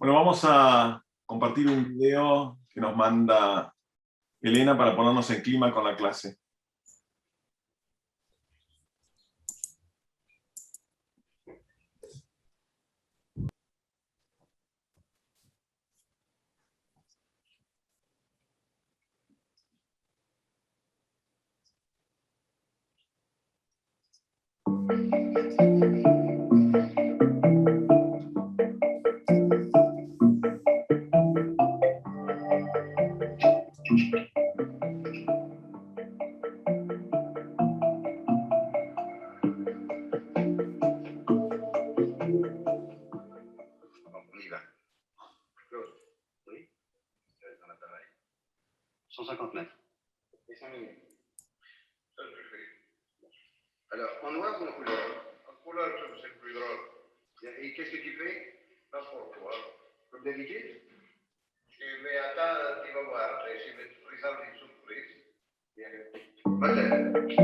Bueno, vamos a compartir un video que nos manda Elena para ponernos en clima con la clase. On y va. Claude. Oui. Dans l'appareil. 150 mètres. Et 5 minutes. Ça, je fais. Alors, en noir ou en couleur? En couleur, c'est plus drôle. Et qu'est-ce que tu fais? N'importe quoi. Comme d'habitude? Mais attends, tu vas voir. Je vais te présenter une surprise. Bien. Vas-y. D'accord.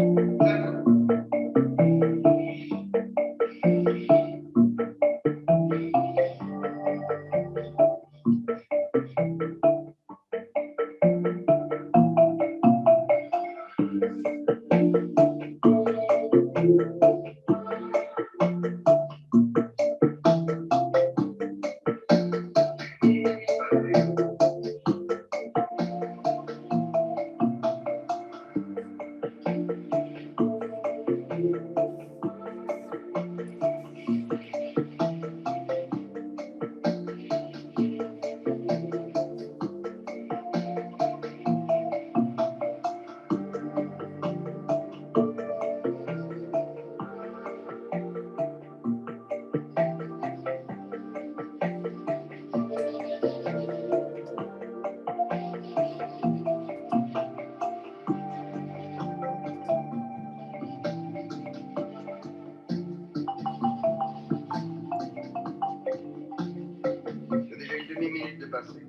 C'est déjà une demi-minute de passé.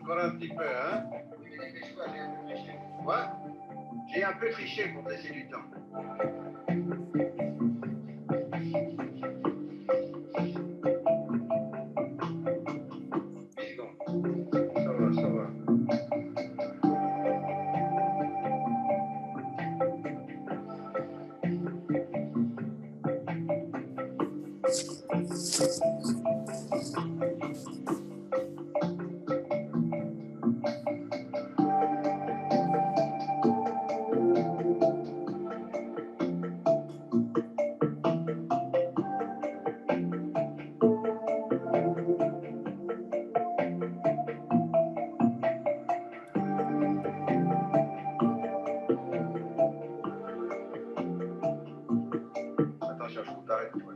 Encore un petit peu, hein? Oui, mais dépêche-toi, j'ai un peu triché. Quoi? J'ai un peu triché pour te laisser du temps. 10 secondes. Ça va, ça va. Attends, cherche où t'arrêtes, toi.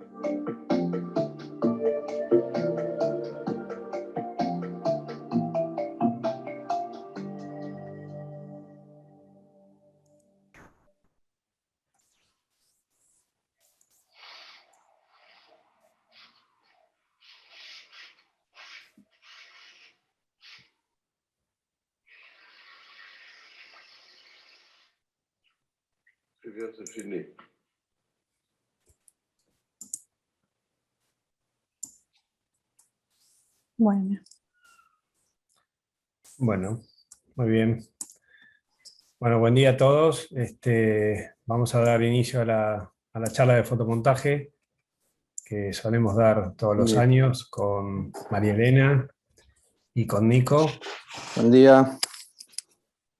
C'est bien, c'est fini. Bueno, muy bien. Bueno, buen día a todos. Vamos a dar inicio a la charla de fotomontaje que solemos dar todos los años con María Elena y con Nico. Buen día.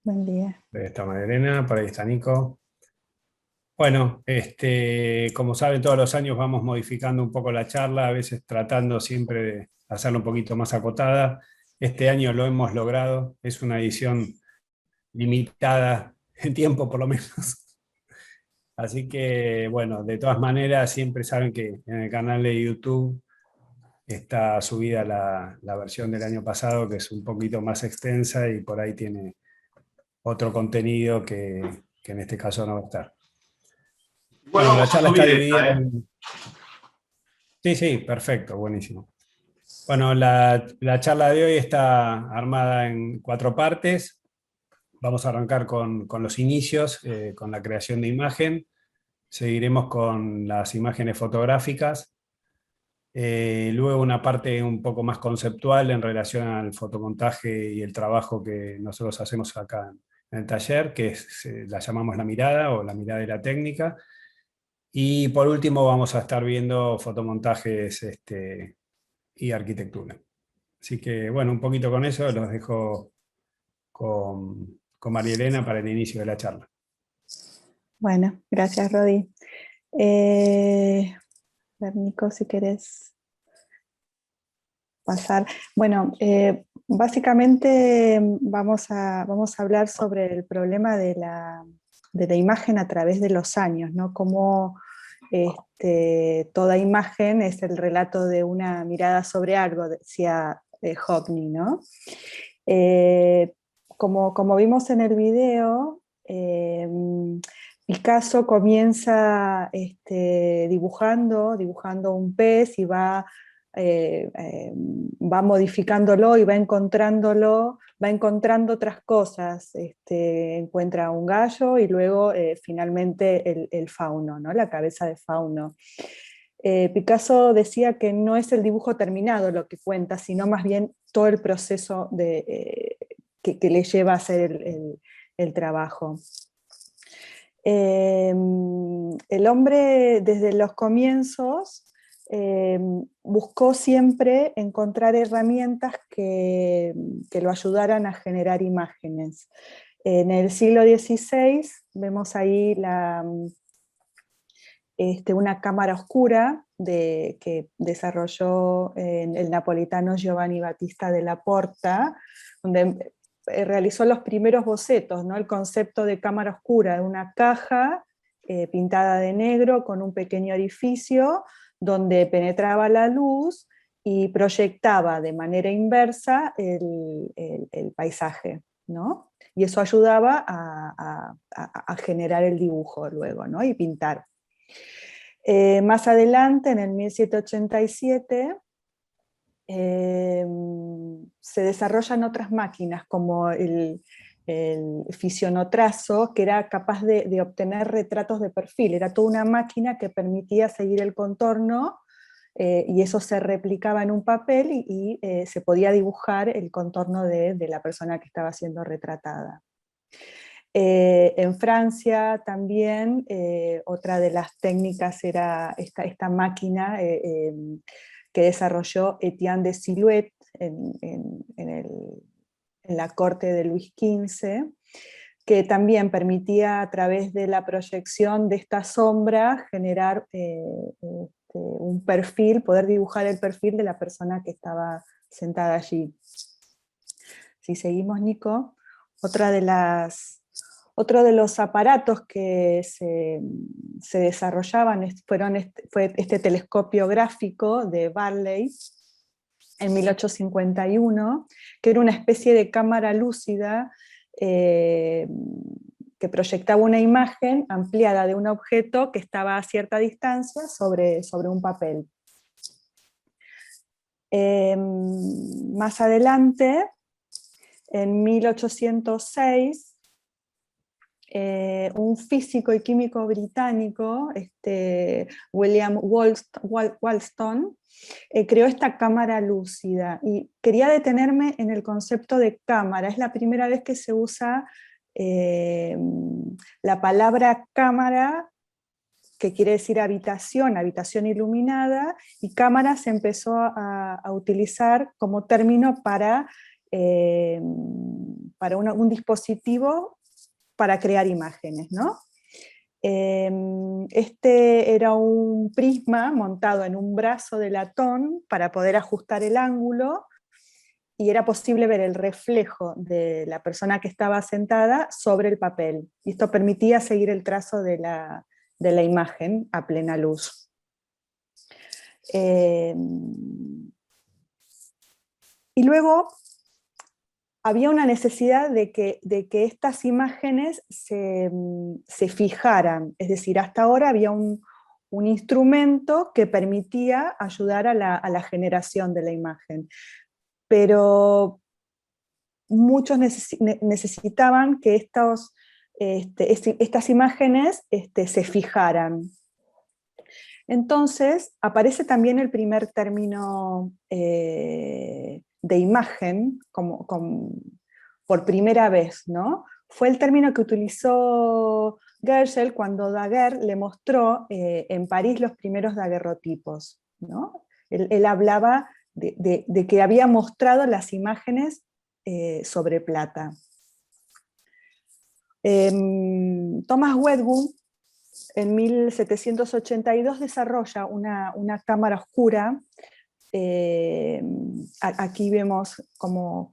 Buen día. Ahí está María Elena, por ahí está Nico. Bueno, como saben, todos los años vamos modificando un poco la charla, a veces tratando siempre de hacerla un poquito más acotada. Este año lo hemos logrado, es una edición limitada en tiempo por lo menos. Así que, bueno, de todas maneras, siempre saben que en el canal de YouTube está subida la versión del año pasado, que es un poquito más extensa y por ahí tiene otro contenido que en este caso no va a estar. Bueno, la charla está dividida en... Sí, perfecto, buenísimo. Bueno, la charla de hoy está armada en 4 partes. Vamos a arrancar con los inicios, con la creación de imagen. Seguiremos con las imágenes fotográficas. Luego una parte un poco más conceptual en relación al fotomontaje y el trabajo que nosotros hacemos acá en el taller, que la llamamos la mirada o la mirada de la técnica. Y por último vamos a estar viendo fotomontajes y arquitectura. Así que bueno, un poquito con eso los dejo con María Elena para el inicio de la charla. Bueno, gracias, Rodi. A ver, Nico, si querés pasar. Bueno, básicamente vamos a hablar sobre el problema de la imagen a través de los años, ¿no? Cómo toda imagen es el relato de una mirada sobre algo, decía Hockney, ¿no? Como vimos en el video, Picasso comienza dibujando un pez y va modificándolo y va encontrando otras cosas. Encuentra un gallo y luego finalmente el fauno, ¿no? La cabeza de fauno. Picasso decía que no es el dibujo terminado lo que cuenta, sino más bien todo el proceso que le lleva a hacer el trabajo. El hombre desde los comienzos buscó siempre encontrar herramientas que lo ayudaran a generar imágenes. En el siglo XVI vemos ahí una cámara oscura que desarrolló el napolitano Giovanni Battista della Porta, donde realizó los primeros bocetos, ¿no? El concepto de cámara oscura, de una caja pintada de negro con un pequeño orificio donde penetraba la luz y proyectaba de manera inversa el paisaje, ¿no? Y eso ayudaba a generar el dibujo luego, ¿no? Y pintar. Más adelante, en el 1787, se desarrollan otras máquinas como el fisionotrazo, que era capaz de obtener retratos de perfil. Era toda una máquina que permitía seguir el contorno y eso se replicaba en un papel y se podía dibujar el contorno de la persona que estaba siendo retratada. En Francia también otra de las técnicas era esta máquina que desarrolló Etienne de Silhouette en la corte de Luis XV, que también permitía a través de la proyección de esta sombra generar un perfil, poder dibujar el perfil de la persona que estaba sentada allí. Si seguimos, Nico, otro de los aparatos que se desarrollaban fue este telescopio gráfico de Barley en 1851, que era una especie de cámara lúcida que proyectaba una imagen ampliada de un objeto que estaba a cierta distancia sobre un papel. Más adelante, en 1806, un físico y químico británico, William Wollaston, creó esta cámara lúcida. Y quería detenerme en el concepto de cámara. Es la primera vez que se usa la palabra cámara, que quiere decir habitación iluminada, y cámara se empezó a utilizar como término para un dispositivo para crear imágenes, ¿no? Este era un prisma montado en un brazo de latón para poder ajustar el ángulo, y era posible ver el reflejo de la persona que estaba sentada sobre el papel. Y esto permitía seguir el trazo de la imagen a plena luz. Y luego había una necesidad de que estas imágenes se fijaran, es decir, hasta ahora había un un instrumento que permitía ayudar a la generación de la imagen. Pero muchos necesitaban que estas imágenes se fijaran. Entonces aparece también el primer término de imagen por primera vez, ¿no? Fue el término que utilizó Gerschel cuando Daguerre le mostró en París los primeros daguerrotipos, ¿no? Él hablaba de que había mostrado las imágenes sobre plata. Thomas Wedgwood en 1782 desarrolla una cámara oscura. Aquí vemos como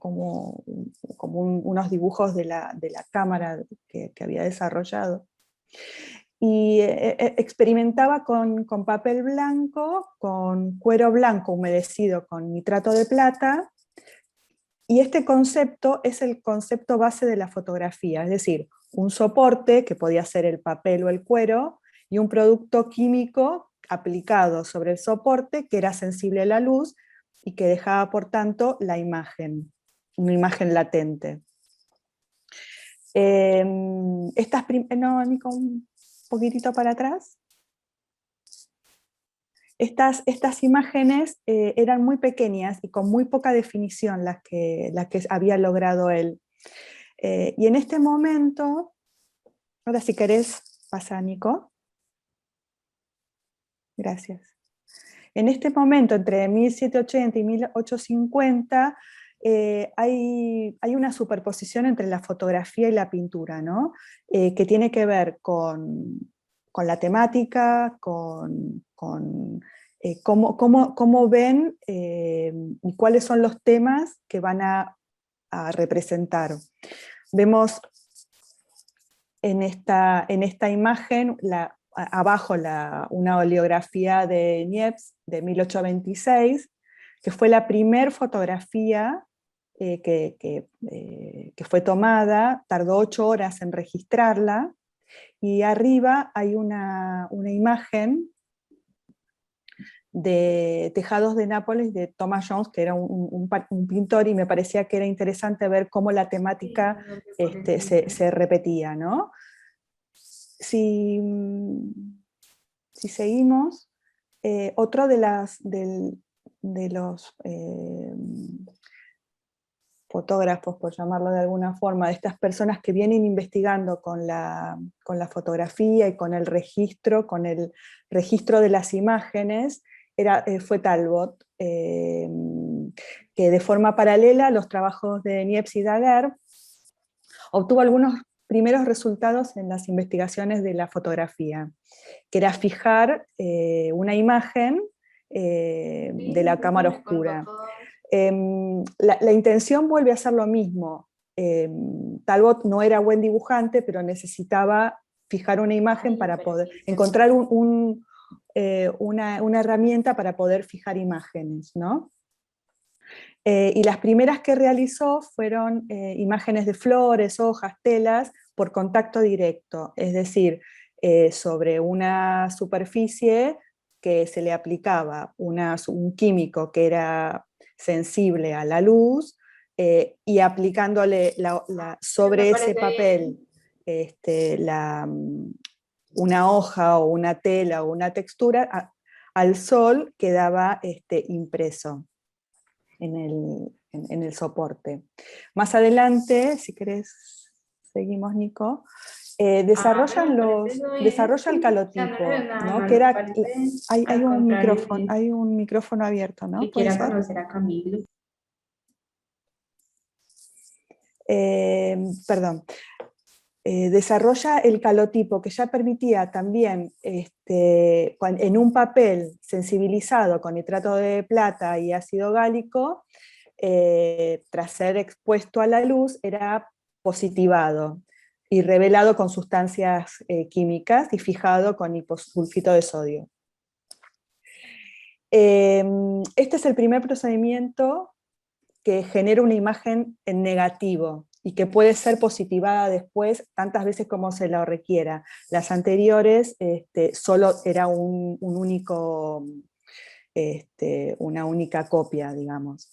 unos dibujos de la cámara que había desarrollado. Y experimentaba con papel blanco, con cuero blanco humedecido con nitrato de plata, y este concepto es el concepto base de la fotografía, es decir, un soporte, que podía ser el papel o el cuero, y un producto químico aplicado sobre el soporte que era sensible a la luz y que dejaba, por tanto, la imagen, una imagen latente. No, Nico, un poquitito para atrás. Estas imágenes eran muy pequeñas y con muy poca definición las que había logrado él. Y en este momento, ahora si querés, pasa Nico. Gracias. En este momento, entre 1780 y 1850, hay una superposición entre la fotografía y la pintura, ¿no? Que tiene que ver con la temática, con cómo ven y cuáles son los temas que van a representar. Vemos en esta imagen abajo una oleografía de Niepce de 1826, que fue la primera fotografía que fue tomada, tardó 8 horas en registrarla, y arriba hay una imagen de Tejados de Nápoles de Thomas Jones, que era un pintor, y me parecía que era interesante ver cómo la temática se repetía, ¿no? Si seguimos, otro de los fotógrafos, por llamarlo de alguna forma, de estas personas que vienen investigando con la fotografía y con el registro de las imágenes, fue Talbot, que de forma paralela a los trabajos de Niepce y Daguerre obtuvo algunos primeros resultados en las investigaciones de la fotografía, que era fijar una imagen de la cámara oscura. La intención vuelve a ser lo mismo. Talbot no era buen dibujante, pero necesitaba fijar una imagen para poder encontrar una herramienta para poder fijar imágenes, ¿no? Y las primeras que realizó fueron imágenes de flores, hojas, telas, por contacto directo, es decir, sobre una superficie que se le aplicaba un químico que era sensible a la luz, y aplicándole sobre ese papel una hoja o una tela o una textura, al sol quedaba impreso en el soporte. Más adelante, si querés, seguimos, Nico, desarrolla el calotipo, ¿no? Que era, hay un micrófono abierto, ¿no? Que quiera conocer a Camilo. Perdón. Desarrolla el calotipo, que ya permitía también, en un papel sensibilizado con nitrato de plata y ácido gálico, tras ser expuesto a la luz, era positivado y revelado con sustancias químicas y fijado con hiposulfito de sodio. Este es el primer procedimiento que genera una imagen en negativo, y que puede ser positivada después tantas veces como se lo requiera. Las anteriores solo era una única copia, digamos.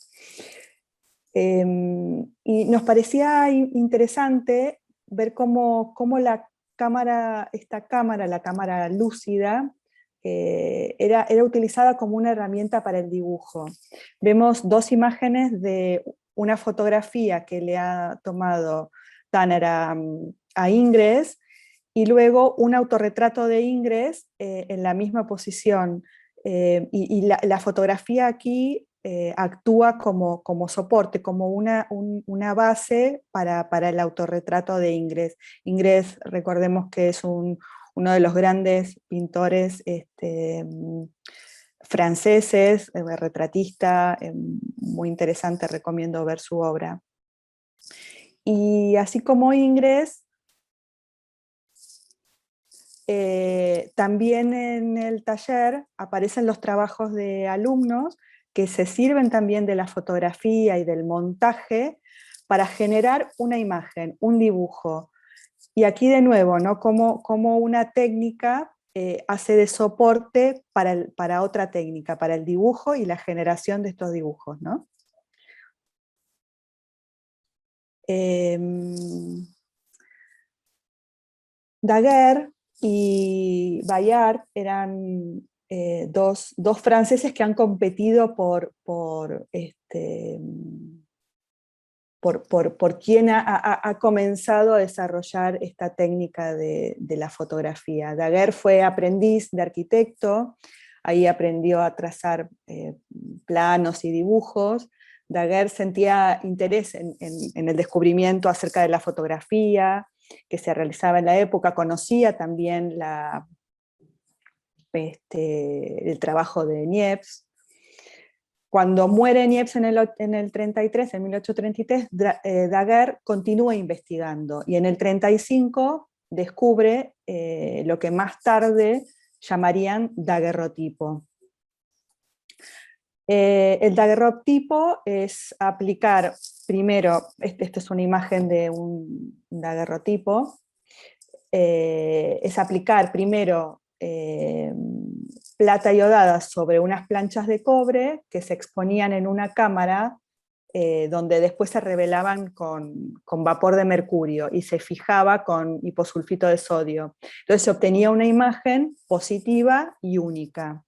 Y nos parecía interesante ver cómo la cámara, la cámara lúcida, era utilizada como una herramienta para el dibujo. Vemos dos imágenes de una fotografía que le ha tomado Tanner a Ingres, y luego un autorretrato de Ingres en la misma posición. Y la fotografía aquí actúa como soporte, como una base para el autorretrato de Ingres. Ingres, recordemos que es uno de los grandes pintores franceses, retratista, muy interesante, recomiendo ver su obra. Y así como Ingres, también en el taller aparecen los trabajos de alumnos que se sirven también de la fotografía y del montaje para generar una imagen, un dibujo. Y aquí de nuevo, ¿no? Como una técnica hace de soporte para otra técnica, para el dibujo y la generación de estos dibujos, ¿no? Daguerre y Bayard eran dos franceses que han competido por quien ha comenzado a desarrollar esta técnica de la fotografía. Daguerre fue aprendiz de arquitecto, ahí aprendió a trazar planos y dibujos. Daguerre sentía interés en el descubrimiento acerca de la fotografía que se realizaba en la época, conocía también el trabajo de Niepce. Cuando muere Niepce en el 33, en 1833, Daguerre continúa investigando, y en el 35 descubre lo que más tarde llamarían daguerrotipo. El daguerrotipo es aplicar primero, esta es una imagen de un daguerrotipo, es aplicar primero plata iodada sobre unas planchas de cobre que se exponían en una cámara donde después se revelaban con vapor de mercurio y se fijaba con hiposulfito de sodio. Entonces se obtenía una imagen positiva y única,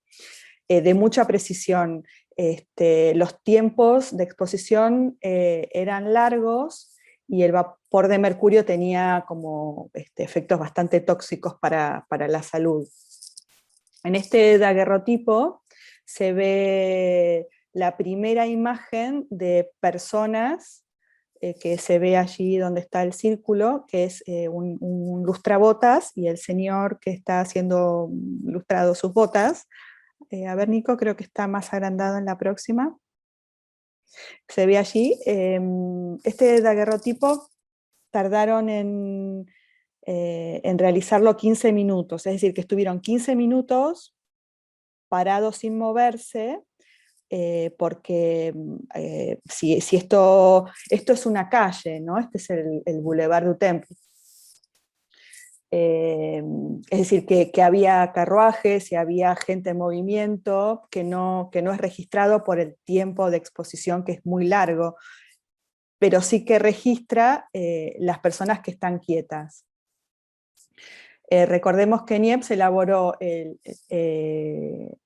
de mucha precisión. Los tiempos de exposición eran largos y el vapor de mercurio tenía como efectos bastante tóxicos para la salud. En este daguerrotipo se ve la primera imagen de personas, que se ve allí donde está el círculo, que es un lustrabotas y el señor que está haciendo lustrado sus botas. A ver, Nico, creo que está más agrandado en la próxima. Se ve allí. Este daguerrotipo tardaron en realizarlo 15 minutos, es decir, que estuvieron 15 minutos parados sin moverse, porque si esto es una calle, ¿no? Este es el Boulevard du Temple. Es decir, que había carruajes y había gente en movimiento que no es registrado por el tiempo de exposición, que es muy largo, pero sí que registra las personas que están quietas. Recordemos que Niepce elaboró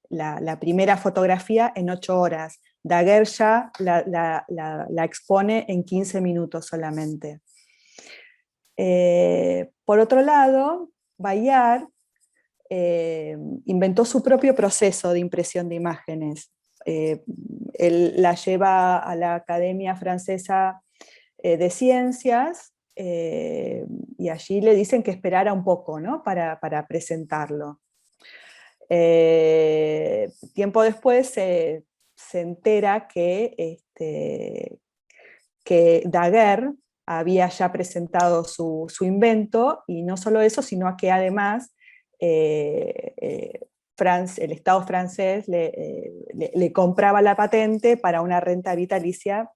la primera fotografía en 8 horas. Daguerre ya la expone en 15 minutos solamente. Por otro lado, Bayard inventó su propio proceso de impresión de imágenes. Él la lleva a la Academia Francesa de Ciencias, y allí le dicen que esperara un poco, ¿no? para presentarlo. Tiempo después se entera que Daguerre había ya presentado su invento, y no solo eso, sino que además el Estado francés le compraba la patente para una renta vitalicia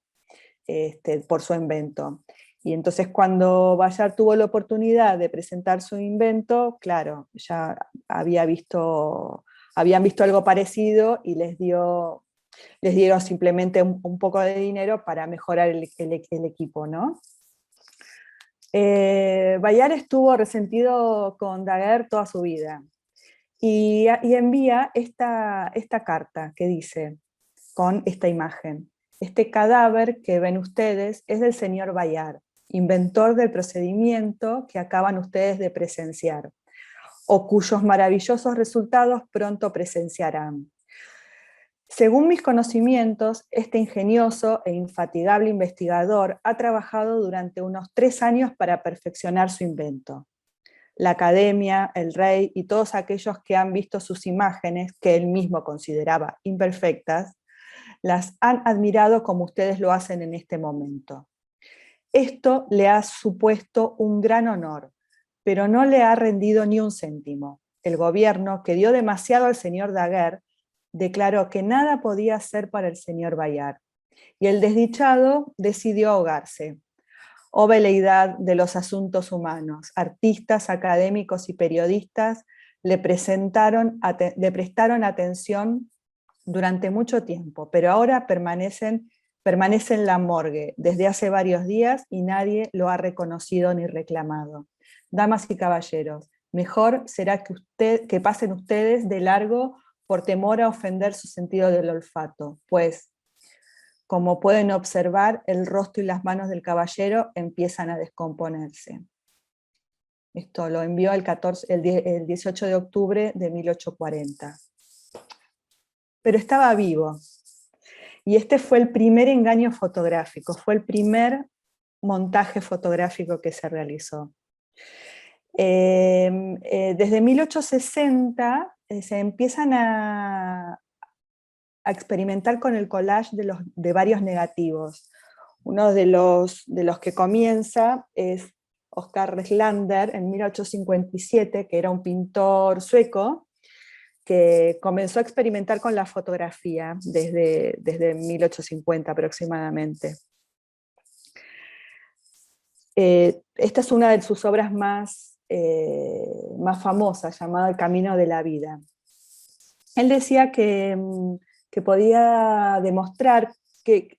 por su invento. Y entonces cuando Bayard tuvo la oportunidad de presentar su invento, claro, ya habían visto algo parecido y les dieron simplemente un poco de dinero para mejorar el equipo, ¿no? Bayard estuvo resentido con Daguerre toda su vida y envía esta carta que dice, con esta imagen: este cadáver que ven ustedes es del señor Bayard, inventor del procedimiento que acaban ustedes de presenciar, o cuyos maravillosos resultados pronto presenciarán. Según mis conocimientos, este ingenioso e infatigable investigador ha trabajado durante unos 3 años para perfeccionar su invento. La academia, el rey y todos aquellos que han visto sus imágenes, que él mismo consideraba imperfectas, las han admirado como ustedes lo hacen en este momento. Esto le ha supuesto un gran honor, pero no le ha rendido ni un céntimo. El gobierno, que dio demasiado al señor Daguerre, declaró que nada podía hacer para el señor Bayard, y el desdichado decidió ahogarse. Oh veleidad de los asuntos humanos, artistas, académicos y periodistas le prestaron atención durante mucho tiempo, pero ahora permanece en la morgue desde hace varios días y nadie lo ha reconocido ni reclamado. Damas y caballeros, mejor será que pasen ustedes de largo por temor a ofender su sentido del olfato, pues, como pueden observar, el rostro y las manos del caballero empiezan a descomponerse. Esto lo envió el 18 de octubre de 1840. Pero estaba vivo. Y este fue el primer engaño fotográfico, fue el primer montaje fotográfico que se realizó. Desde 1860 se empiezan a experimentar con el collage de varios negativos. Uno de los que comienza es Oskar Reslander en 1857, que era un pintor sueco, que comenzó a experimentar con la fotografía desde 1850 aproximadamente. Esta es una de sus obras más famosas, llamada El camino de la vida. Él decía que podía demostrar qué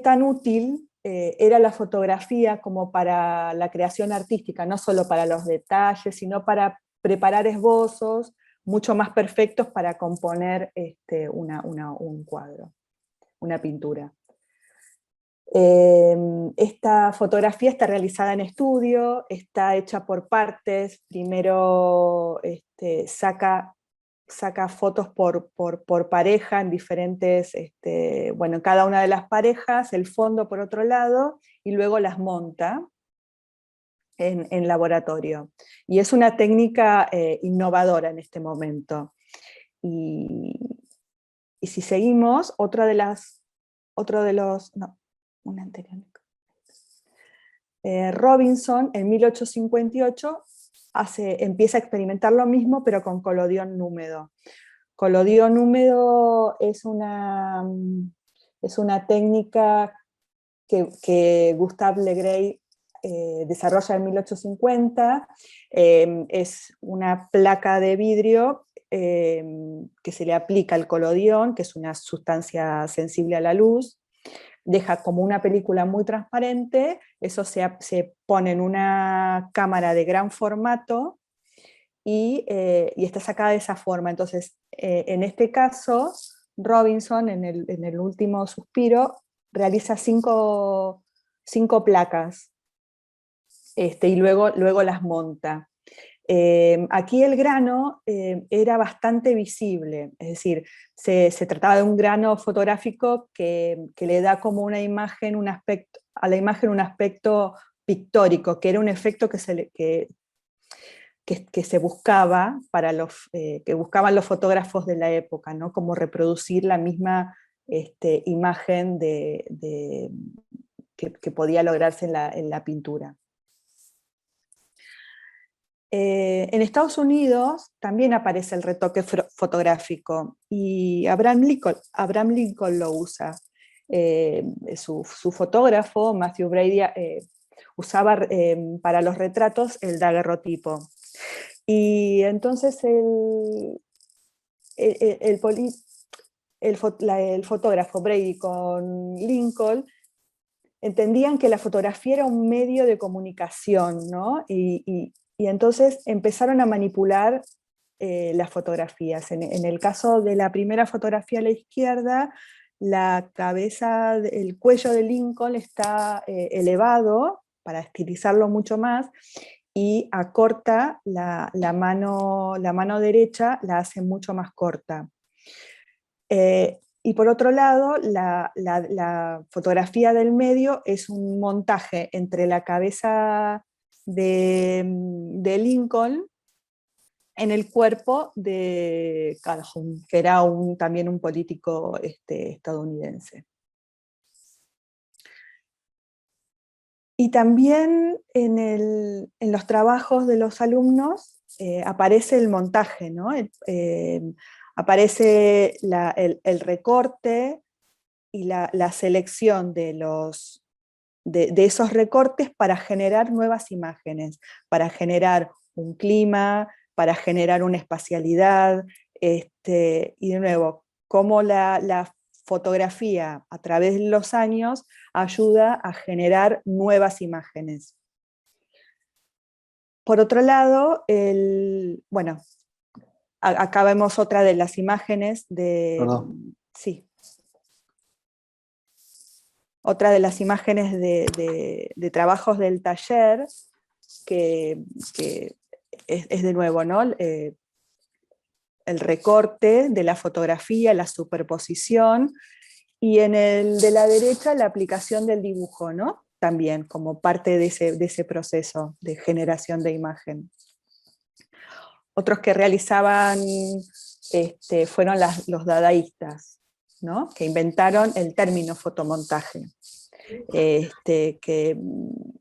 tan útil era la fotografía como para la creación artística, no solo para los detalles, sino para preparar esbozos mucho más perfectos para componer un cuadro, una pintura. Esta fotografía está realizada en estudio, está hecha por partes. Primero saca fotos por pareja en diferentes, en cada una de las parejas, el fondo por otro lado, y luego las monta en laboratorio. Y es una técnica innovadora en este momento. Y si seguimos, Robinson en 1858 empieza a experimentar lo mismo, pero con colodión húmedo. Colodión húmedo es una técnica que Gustave Le Gray desarrolla en 1850. Es una placa de vidrio que se le aplica el colodión, que es una sustancia sensible a la luz. Deja como una película muy transparente, eso se pone en una cámara de gran formato y está sacada de esa forma. Entonces, en este caso, Robinson, en el último suspiro, realiza cinco placas y luego las monta. Aquí el grano era bastante visible, es decir, se trataba de un grano fotográfico que le da como a la imagen un aspecto pictórico, que era un efecto que se buscaba que buscaban los fotógrafos de la época, ¿no? Como reproducir la misma imagen que podía lograrse en la pintura. En Estados Unidos también aparece el retoque fotográfico y Abraham Lincoln lo usa. su fotógrafo, Matthew Brady, usaba para los retratos el daguerrotipo. Y entonces el fotógrafo Brady con Lincoln entendían que la fotografía era un medio de comunicación, ¿no? Y entonces empezaron a manipular las fotografías. En el caso de la primera fotografía a la izquierda, la cabeza, el cuello de Lincoln está elevado para estilizarlo mucho más, y acorta la mano derecha, la hace mucho más corta. Y por otro lado, la fotografía del medio es un montaje entre la cabeza de Lincoln en el cuerpo de Calhoun, que era también un político estadounidense. Y también en los trabajos de los alumnos aparece el montaje, ¿no? Aparece el recorte y la selección de esos recortes para generar nuevas imágenes, para generar un clima, para generar una espacialidad, y de nuevo, cómo la fotografía a través de los años ayuda a generar nuevas imágenes. Por otro lado, bueno, acá vemos otra de las imágenes de... Perdón. Sí. Otra de las imágenes de trabajos del taller, que es de nuevo, ¿no? El recorte de la fotografía, la superposición, y en el de la derecha la aplicación del dibujo, ¿no? También como parte de ese proceso de generación de imagen. Otros que realizaban fueron los dadaístas, ¿no? Que inventaron el término fotomontaje, que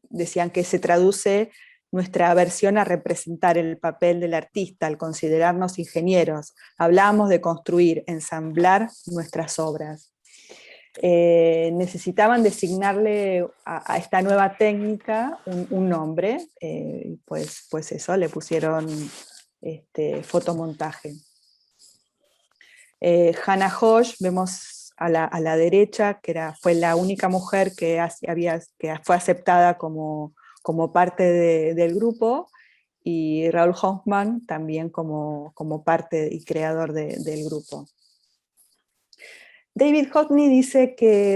decían que se traduce nuestra aversión a representar el papel del artista, al considerarnos ingenieros. Hablábamos de construir, ensamblar nuestras obras. Necesitaban designarle a esta nueva técnica un nombre, pues eso, le pusieron fotomontaje. Hannah Hoge, vemos a la derecha, que fue la única mujer que fue aceptada como parte del grupo, y Raoul Hoffman también como parte y creador del grupo. David Hockney dice que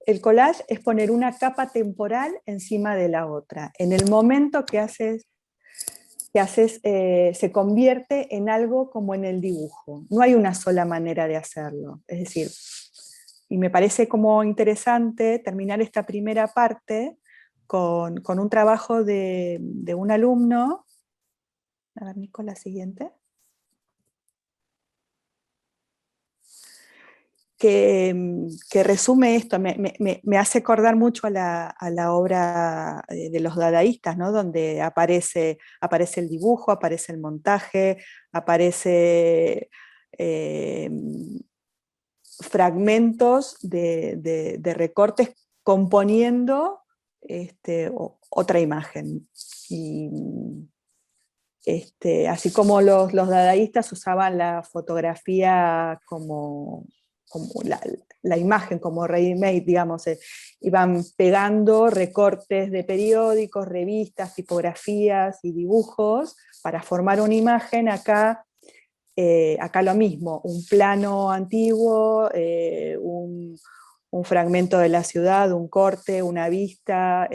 el collage es poner una capa temporal encima de la otra. En el momento que haces se convierte en algo como en el dibujo. No hay una sola manera de hacerlo. Es decir, y me parece como interesante terminar esta primera parte con un trabajo de un alumno. A ver, Nico, la siguiente. Que resume esto, me hace acordar mucho a la obra de los dadaístas, ¿no? Donde aparece el dibujo, aparece el montaje, aparece fragmentos de recortes componiendo otra imagen. Y, así como los dadaístas usaban la fotografía como la imagen, como ready-made, digamos, iban pegando recortes de periódicos, revistas, tipografías y dibujos para formar una imagen. Acá lo mismo, un plano antiguo, un fragmento de la ciudad, un corte, una vista,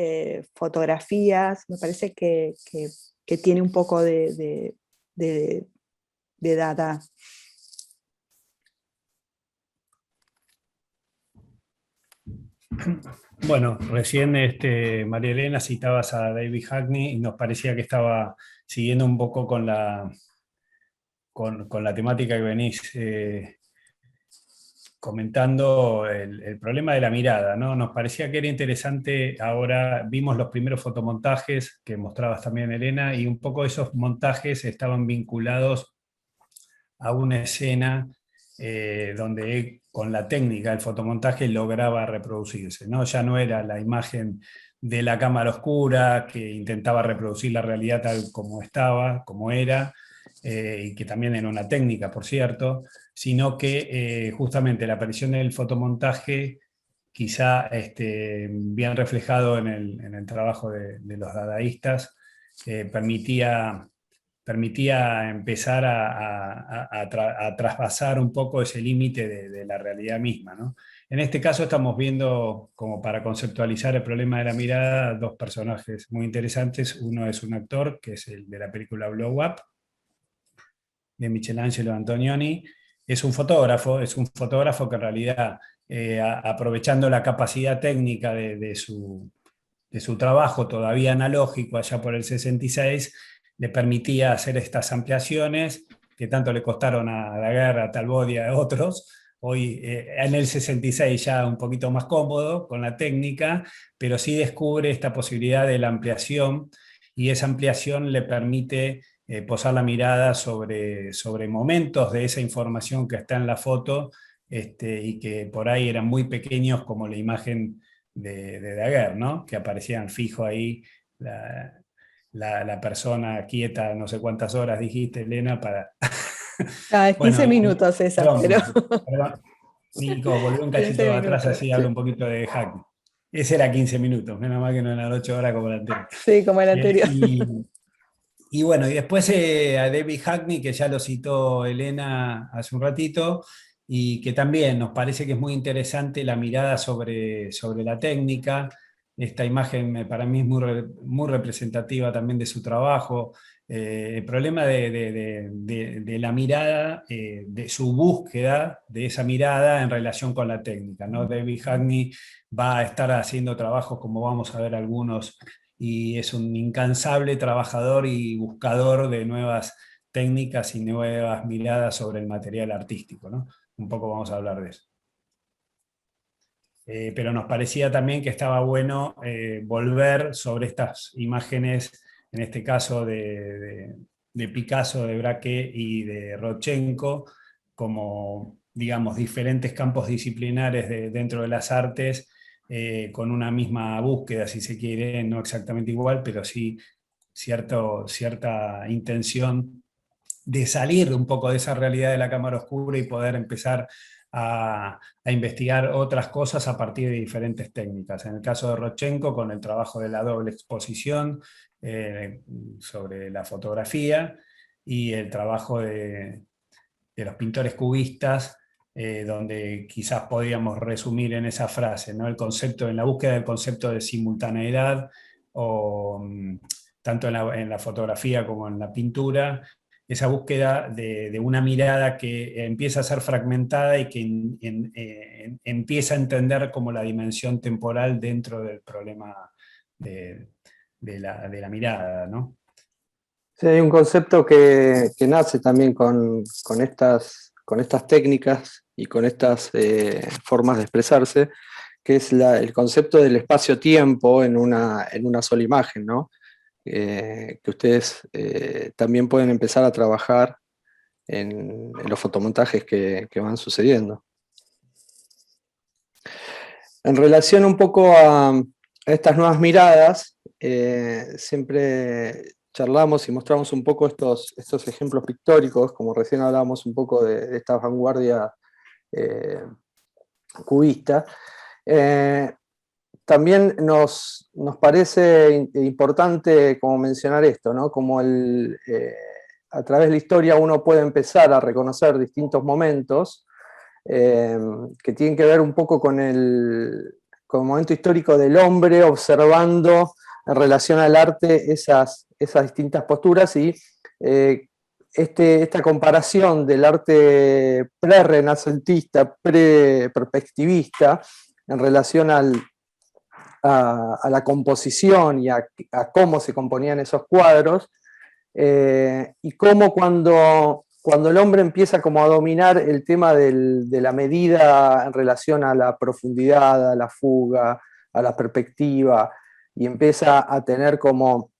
fotografías. Me parece que tiene un poco de dada. Bueno, recién María Elena citabas a David Hockney y nos parecía que estaba siguiendo un poco con la temática que venís comentando, el problema de la mirada, ¿no? Nos parecía que era interesante. Ahora vimos los primeros fotomontajes que mostrabas también, Elena, y un poco esos montajes estaban vinculados a una escena donde con la técnica del fotomontaje lograba reproducirse, ¿no? Ya no era la imagen de la cámara oscura que intentaba reproducir la realidad tal como estaba, como era, y que también era una técnica, por cierto, sino que justamente la aparición del fotomontaje, quizá bien reflejado en el trabajo de los dadaístas, permitía empezar a traspasar un poco ese límite de la realidad misma, ¿no? En este caso estamos viendo, como para conceptualizar el problema de la mirada, dos personajes muy interesantes. Uno es un actor, que es el de la película Blow Up, de Michelangelo Antonioni. Es un fotógrafo que en realidad, aprovechando la capacidad técnica de su trabajo todavía analógico allá por el 66, le permitía hacer estas ampliaciones que tanto le costaron a Daguerre, a Talbot y a otros. Hoy en el 66 ya un poquito más cómodo con la técnica, pero sí descubre esta posibilidad de la ampliación, y esa ampliación le permite posar la mirada sobre momentos de esa información que está en la foto, y que por ahí eran muy pequeños, como la imagen de Daguerre, ¿no? Que aparecían fijo ahí la persona quieta no sé cuántas horas, dijiste, Elena, para... Ah, 15 Bueno, minutos esa, perdón, pero perdón, Nico, volví un 15 cachito atrás, minutos. así hablo un poquito de Hackney. Ese era 15 minutos, menos mal que no eran 8 horas como el anterior. Sí, como el anterior. Y bueno, y después a David Hackney, que ya lo citó Elena hace un ratito, y que también nos parece que es muy interesante la mirada sobre la técnica. Esta imagen para mí es muy representativa también de su trabajo. El problema de la mirada, de su búsqueda de esa mirada en relación con la técnica, ¿no? David Hackney va a estar haciendo trabajos, como vamos a ver algunos, y es un incansable trabajador y buscador de nuevas técnicas y nuevas miradas sobre el material artístico, ¿no? Un poco vamos a hablar de eso. Pero nos parecía también que estaba bueno volver sobre estas imágenes, en este caso de Picasso, de Braque y de Rodchenko, como, digamos, diferentes campos disciplinares dentro de las artes, con una misma búsqueda, si se quiere, no exactamente igual, pero sí cierta intención de salir un poco de esa realidad de la cámara oscura y poder empezar a investigar otras cosas a partir de diferentes técnicas. En el caso de Rodchenko, con el trabajo de la doble exposición sobre la fotografía, y el trabajo de los pintores cubistas, donde quizás podríamos resumir en esa frase, ¿no? El concepto, en la búsqueda del concepto de simultaneidad, o tanto en la fotografía como en la pintura, esa búsqueda de una mirada que empieza a ser fragmentada y que empieza a entender como la dimensión temporal dentro del problema de la mirada, ¿no? Sí, hay un concepto que nace también con estas técnicas y con estas formas de expresarse, que es el concepto del espacio-tiempo en una sola imagen, ¿no? Que ustedes también pueden empezar a trabajar en los fotomontajes que van sucediendo. En relación un poco a estas nuevas miradas, siempre charlamos y mostramos un poco estos ejemplos pictóricos, como recién hablábamos un poco de esta vanguardia cubista. También nos parece importante como mencionar esto, ¿no? Como a través de la historia uno puede empezar a reconocer distintos momentos que tienen que ver un poco con el momento histórico del hombre observando en relación al arte esas distintas posturas, y esta comparación del arte pre-renacentista, pre-perspectivista en relación a la composición y a cómo se componían esos cuadros, y cómo cuando el hombre empieza como a dominar el tema de la medida en relación a la profundidad, a la fuga, a la perspectiva, y empieza a tener como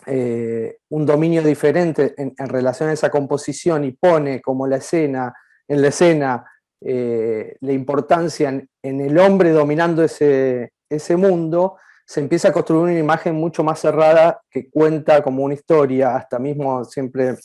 un dominio diferente en relación a esa composición, y pone como la escena en la escena la importancia en el hombre dominando ese mundo, se empieza a construir una imagen mucho más cerrada que cuenta como una historia. Hasta mismo siempre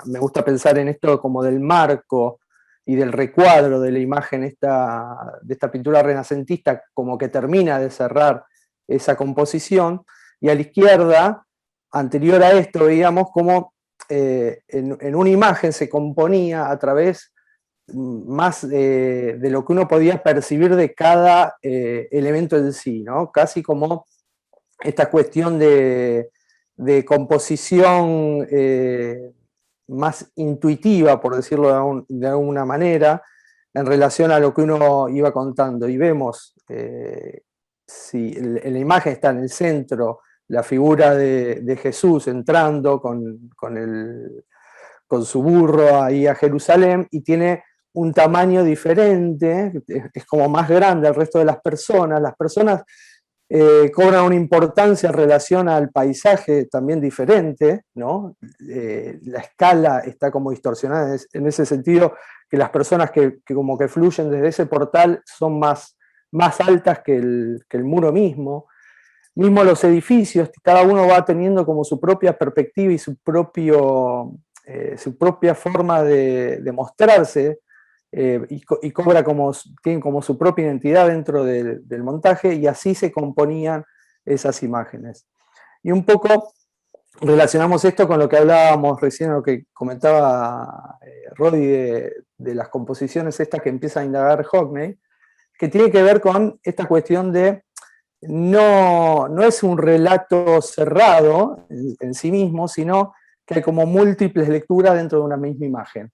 me gusta pensar en esto como del marco y del recuadro de la imagen de esta pintura renacentista, como que termina de cerrar esa composición, y a la izquierda, anterior a esto, veíamos cómo en una imagen se componía a través más de lo que uno podía percibir de cada elemento en sí, ¿no? Casi como esta cuestión de composición más intuitiva, por decirlo de alguna manera, en relación a lo que uno iba contando. Y vemos, si en la imagen está en el centro la figura de Jesús entrando con su burro ahí a Jerusalén, y tiene un tamaño diferente, es como más grande al resto de las personas. Las personas cobran una importancia en relación al paisaje también diferente, ¿no? La escala está como distorsionada en ese sentido, que las personas que como que fluyen desde ese portal son más altas que el muro mismo. Mismo los edificios, cada uno va teniendo como su propia perspectiva y su propia forma de mostrarse, y cobra tienen como su propia identidad dentro del montaje, y así se componían esas imágenes. Y un poco relacionamos esto con lo que hablábamos recién, lo que comentaba Rodi de las composiciones estas que empieza a indagar Hockney, que tiene que ver con esta cuestión de no es un relato cerrado en sí mismo, sino que hay como múltiples lecturas dentro de una misma imagen.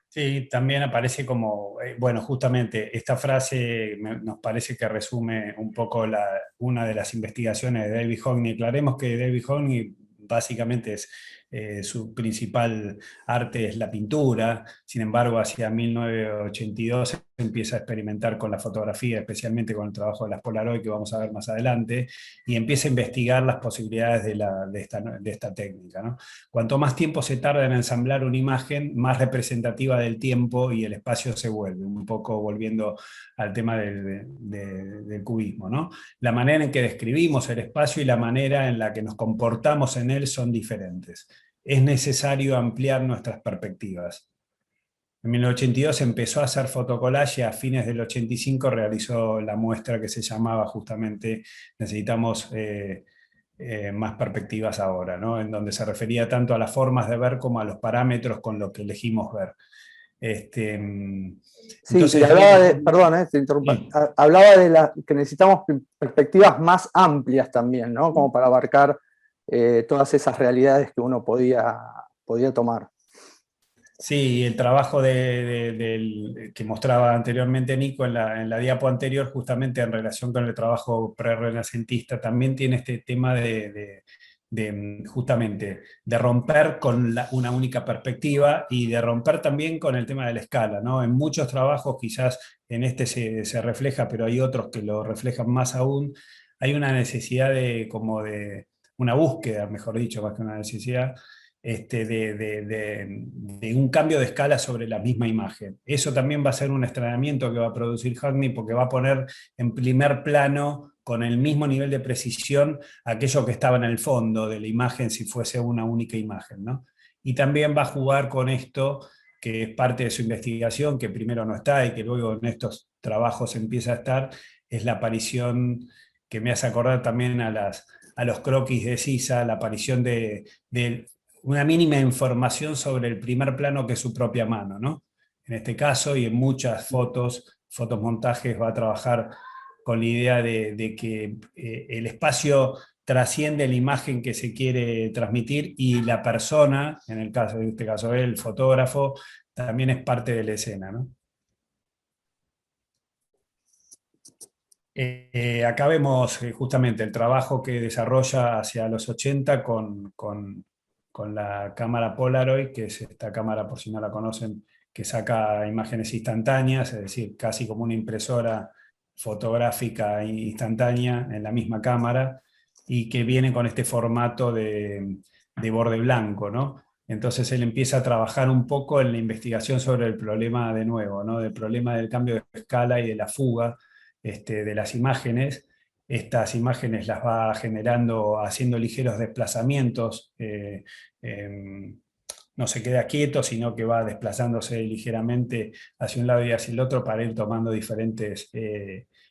Sí, también aparece como, bueno, justamente esta frase nos parece que resume un poco una de las investigaciones de David Hockney. Aclaremos que David Hockney básicamente su principal arte es la pintura. Sin embargo, hacia 1982 empieza a experimentar con la fotografía, especialmente con el trabajo de las Polaroid, que vamos a ver más adelante, y empieza a investigar las posibilidades de esta técnica, ¿no? Cuanto más tiempo se tarda en ensamblar una imagen, más representativa del tiempo y el espacio se vuelve, un poco volviendo al tema del cubismo, ¿no? La manera en que describimos el espacio y la manera en la que nos comportamos en él son diferentes. Es necesario ampliar nuestras perspectivas. En 1982 empezó a hacer fotocollage y a fines del 85 realizó la muestra que se llamaba justamente Necesitamos más perspectivas ahora, ¿no? En donde se refería tanto a las formas de ver como a los parámetros con los que elegimos ver. Sí, entonces, y hablaba perdón, te interrumpa, sí. Hablaba de que necesitamos perspectivas más amplias también, ¿no? Como para abarcar todas esas realidades que uno podía tomar. Sí, el trabajo que mostraba anteriormente Nico en la diapo anterior, justamente en relación con el trabajo prerrenacentista, también tiene este tema justamente de romper con una única perspectiva y de romper también con el tema de la escala, ¿no? En muchos trabajos, quizás en este se refleja, pero hay otros que lo reflejan más aún, hay una necesidad como de una búsqueda, mejor dicho, más que una necesidad, de un cambio de escala sobre la misma imagen. Eso también va a ser un extrañamiento que va a producir Hockney, porque va a poner en primer plano, con el mismo nivel de precisión, aquello que estaba en el fondo de la imagen si fuese una única imagen, ¿no? Y también va a jugar con esto, que es parte de su investigación, que primero no está y que luego en estos trabajos empieza a estar, es la aparición, que me hace acordar también a los croquis de Sisa, la aparición de una mínima información sobre el primer plano que es su propia mano, ¿no? En este caso y en muchas fotomontajes va a trabajar con la idea de que el espacio trasciende la imagen que se quiere transmitir y la persona, en este caso el fotógrafo, también es parte de la escena, ¿no? Acá vemos justamente el trabajo que desarrolla hacia los 80 con la cámara Polaroid, que es esta cámara, por si no la conocen, que saca imágenes instantáneas, es decir, casi como una impresora fotográfica instantánea en la misma cámara, y que viene con este formato de borde blanco, ¿no? Entonces él empieza a trabajar un poco en la investigación sobre el problema de nuevo, ¿no? Del problema del cambio de escala y de la fuga de las imágenes. Estas imágenes las va generando haciendo ligeros desplazamientos, no se queda quieto, sino que va desplazándose ligeramente hacia un lado y hacia el otro para ir tomando diferentes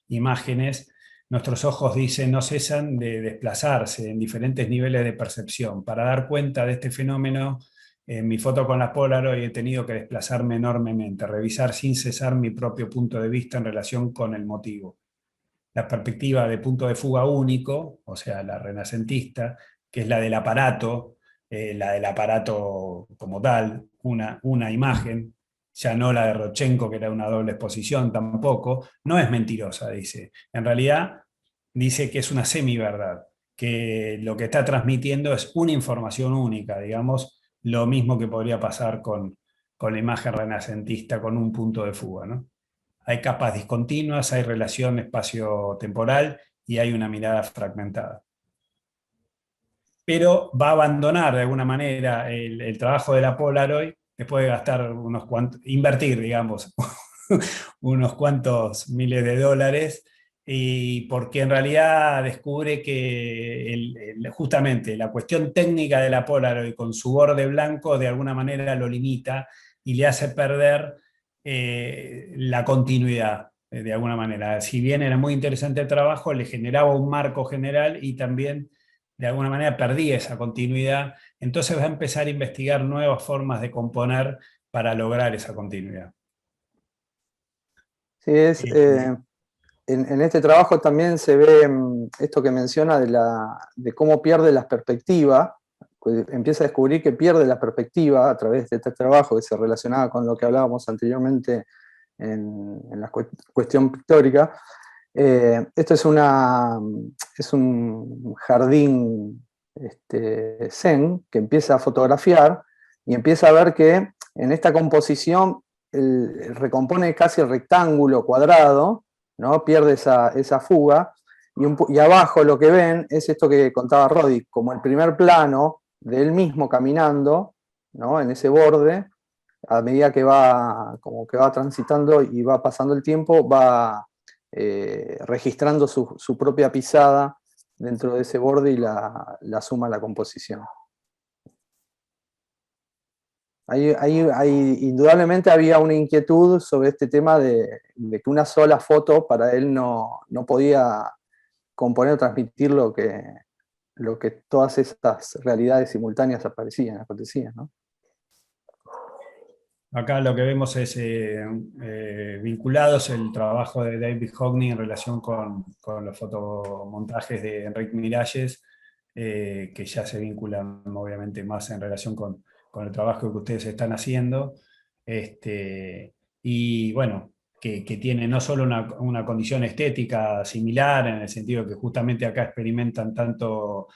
imágenes. Nuestros ojos, dicen, no cesan de desplazarse en diferentes niveles de percepción. Para dar cuenta de este fenómeno, en mi foto con la Polaroid he tenido que desplazarme enormemente, revisar sin cesar mi propio punto de vista en relación con el motivo. La perspectiva de punto de fuga único, o sea, la renacentista, que es la del aparato como tal, una imagen, ya no la de Rodchenko, que era una doble exposición tampoco, no es mentirosa, dice. En realidad, dice que es una semiverdad, que lo que está transmitiendo es una información única, digamos, lo mismo que podría pasar con la imagen renacentista, con un punto de fuga, ¿no? Hay capas discontinuas, hay relación espacio-temporal y hay una mirada fragmentada. Pero va a abandonar de alguna manera el trabajo de la Polaroid después de gastar invertir, digamos, unos cuantos miles de dólares, y porque en realidad descubre que justamente la cuestión técnica de la Polaroid con su borde blanco de alguna manera lo limita y le hace perder la continuidad, de alguna manera. Si bien era muy interesante el trabajo, le generaba un marco general y también de alguna manera perdía esa continuidad. Entonces va a empezar a investigar nuevas formas de componer para lograr esa continuidad. Sí, en este trabajo también se ve esto que menciona de cómo pierde la perspectiva. Empieza a descubrir que pierde la perspectiva a través de este trabajo que se relacionaba con lo que hablábamos anteriormente en la cuestión pictórica. Esto es un jardín zen que empieza a fotografiar y empieza a ver que en esta composición recompone casi el rectángulo cuadrado, ¿no? Pierde esa fuga, y abajo lo que ven es esto que contaba Rodi, como el primer plano de él mismo caminando, ¿no? En ese borde, a medida que va transitando y va pasando el tiempo, va registrando su propia pisada dentro de ese borde y la suma a la composición. Indudablemente había una inquietud sobre este tema de que una sola foto para él no podía componer o transmitir lo que todas estas realidades simultáneas acontecían, ¿no? Acá lo que vemos es vinculados el trabajo de David Hockney en relación con los fotomontajes de Enrique Miralles, que ya se vinculan obviamente más en relación con el trabajo que ustedes están haciendo, y bueno, que tiene no solo una condición estética similar, en el sentido que justamente acá experimentan tanto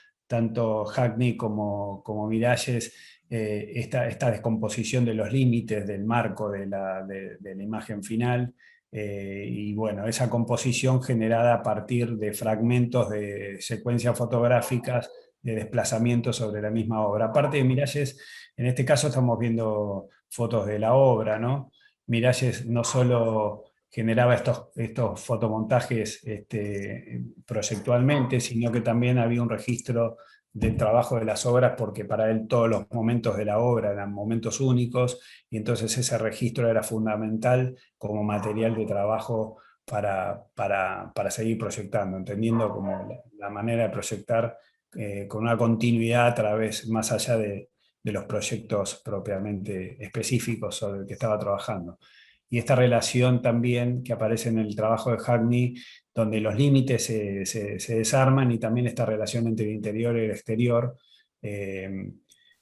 Hackney como Miralles esta descomposición de los límites del marco de la imagen final, y bueno, esa composición generada a partir de fragmentos de secuencias fotográficas de desplazamiento sobre la misma obra. Aparte de Miralles, en este caso estamos viendo fotos de la obra, ¿no? Miralles no solo generaba estos fotomontajes proyectualmente, sino que también había un registro del trabajo de las obras, porque para él todos los momentos de la obra eran momentos únicos, y entonces ese registro era fundamental como material de trabajo para seguir proyectando, entendiendo como la manera de proyectar con una continuidad a través, más allá de los proyectos propiamente específicos sobre el que estaba trabajando. Y esta relación también que aparece en el trabajo de Hackney, donde los límites se desarman, y también esta relación entre el interior y el exterior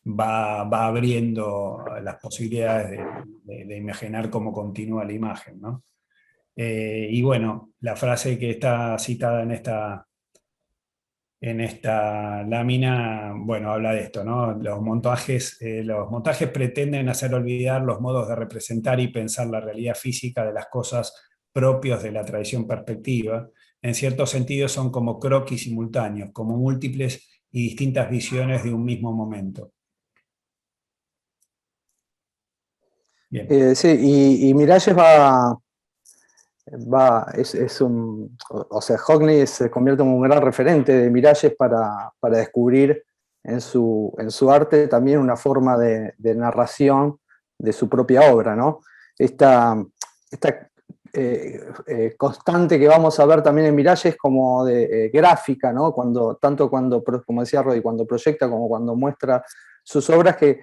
va abriendo las posibilidades de imaginar cómo continúa la imagen, ¿no? Y bueno, la frase que está citada en esta lámina, bueno, habla de esto, ¿no? Los montajes pretenden hacer olvidar los modos de representar y pensar la realidad física de las cosas propios de la tradición perspectiva. En cierto sentido son como croquis simultáneos, como múltiples y distintas visiones de un mismo momento. Bien. Sí, y Miralles o sea, Hockney se convierte en un gran referente de Miralles para descubrir en su arte también una forma de narración de su propia obra, ¿no? Esta constante que vamos a ver también en Miralles como de gráfica, ¿no? Tanto cuando, como decía Rodi, cuando proyecta como cuando muestra sus obras, que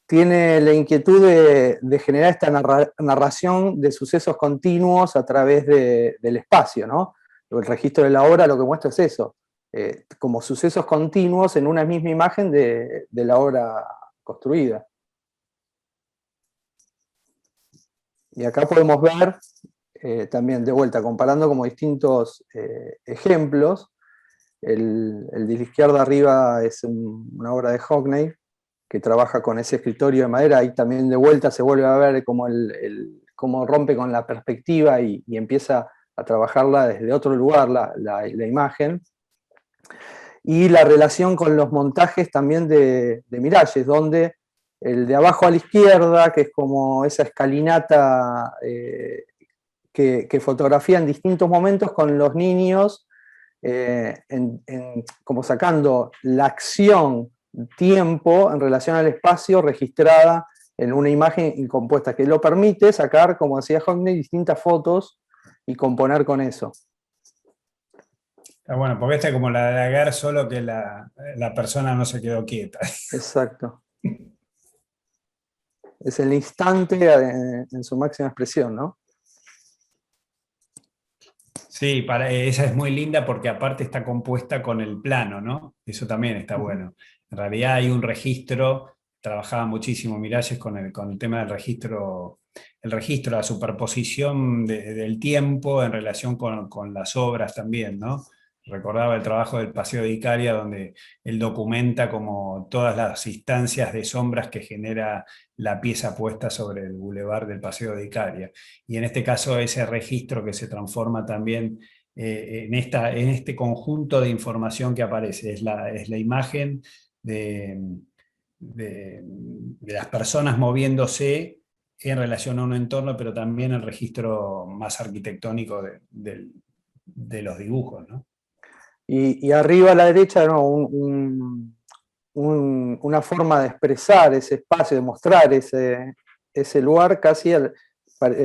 tiene la inquietud de generar esta narración de sucesos continuos a través del espacio, ¿no? El registro de la obra lo que muestra es eso, como sucesos continuos en una misma imagen de la obra construida. Y acá podemos ver, también de vuelta, comparando como distintos ejemplos. El de la izquierda arriba es una obra de Hockney, que trabaja con ese escritorio de madera, y también de vuelta se vuelve a ver cómo cómo rompe con la perspectiva y empieza a trabajarla desde otro lugar, la imagen. Y la relación con los montajes también de Miralles, donde el de abajo a la izquierda, que es como esa escalinata que fotografía en distintos momentos con los niños, como sacando la acción tiempo en relación al espacio registrada en una imagen incompuesta, que lo permite sacar, como decía Hockney, distintas fotos y componer con eso. Está bueno, porque esta es como la de Daguerre, solo que la persona no se quedó quieta. Exacto. Es el instante en su máxima expresión, ¿no? Sí, esa es muy linda porque aparte está compuesta con el plano, ¿no? Eso también está bueno. En realidad hay un registro, trabajaba muchísimo Miralles con el tema del registro, la superposición del tiempo en relación con las obras también, ¿no? Recordaba el trabajo del Paseo de Icaria, donde él documenta como todas las instancias de sombras que genera la pieza puesta sobre el bulevar del Paseo de Icaria. Y en este caso ese registro que se transforma también en este conjunto de información que aparece, es la imagen de las personas moviéndose en relación a un entorno, pero también el registro más arquitectónico de los dibujos, ¿no? Y arriba a la derecha, ¿no? Una forma de expresar ese espacio, de mostrar ese lugar, casi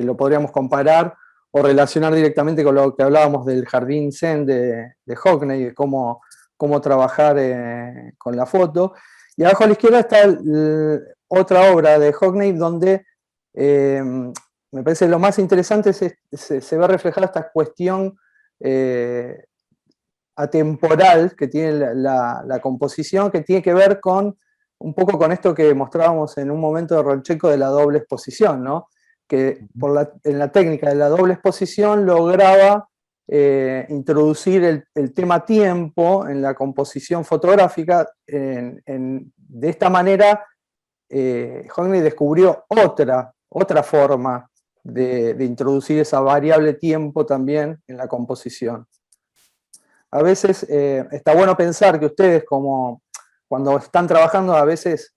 lo podríamos comparar o relacionar directamente con lo que hablábamos del jardín zen de Hockney, de cómo trabajar con la foto. Y abajo a la izquierda está otra obra de Hockney donde me parece lo más interesante se ve reflejada esta cuestión atemporal que tiene la composición, que tiene que ver con un poco con esto que mostrábamos en un momento de Rolcheco de la doble exposición, ¿no? Que en la técnica de la doble exposición lograba introducir el tema tiempo en la composición fotográfica. De esta manera, Hockney descubrió otra forma de introducir esa variable tiempo también en la composición. A veces está bueno pensar que ustedes, como cuando están trabajando, a veces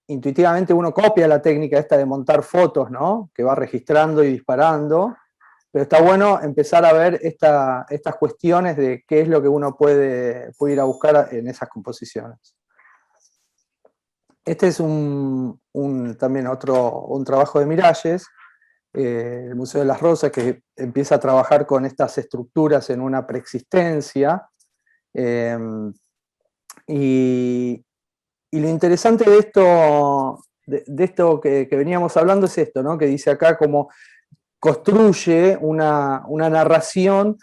intuitivamente uno copia la técnica esta de montar fotos, ¿no? Que va registrando y disparando, pero está bueno empezar a ver estas cuestiones de qué es lo que uno puede ir a buscar en esas composiciones. Este es también un trabajo de Miralles, el Museo de las Rosas, que empieza a trabajar con estas estructuras en una preexistencia. Y lo interesante de esto que veníamos hablando es esto, ¿no? Que dice acá como construye una narración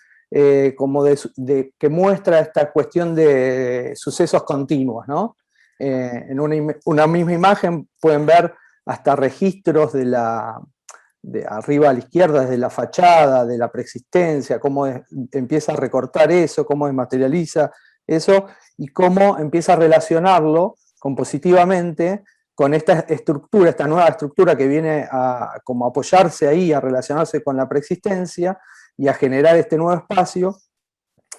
como que muestra esta cuestión de sucesos continuos, ¿no? En una misma imagen pueden ver hasta registros de arriba a la izquierda, desde la fachada, de la preexistencia, cómo empieza a recortar eso, cómo desmaterializa eso, y cómo empieza a relacionarlo compositivamente con esta estructura, esta nueva estructura que viene a como apoyarse ahí, a relacionarse con la preexistencia y a generar este nuevo espacio,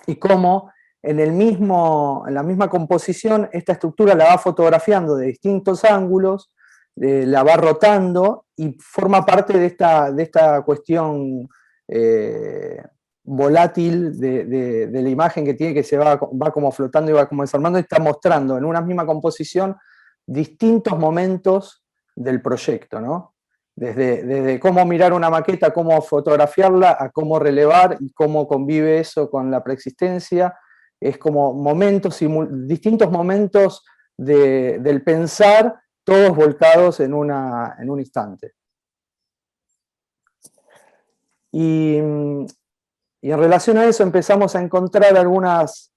y cómo en la misma composición esta estructura la va fotografiando de distintos ángulos, la va rotando y forma parte de esta cuestión volátil de la imagen que tiene, que se va como flotando y va como desarmando, y está mostrando en una misma composición distintos momentos del proyecto, ¿no? Desde cómo mirar una maqueta, cómo fotografiarla, a cómo relevar y cómo convive eso con la preexistencia. Es como distintos momentos del pensar, todos volcados en un instante. Y en relación a eso empezamos a encontrar algunas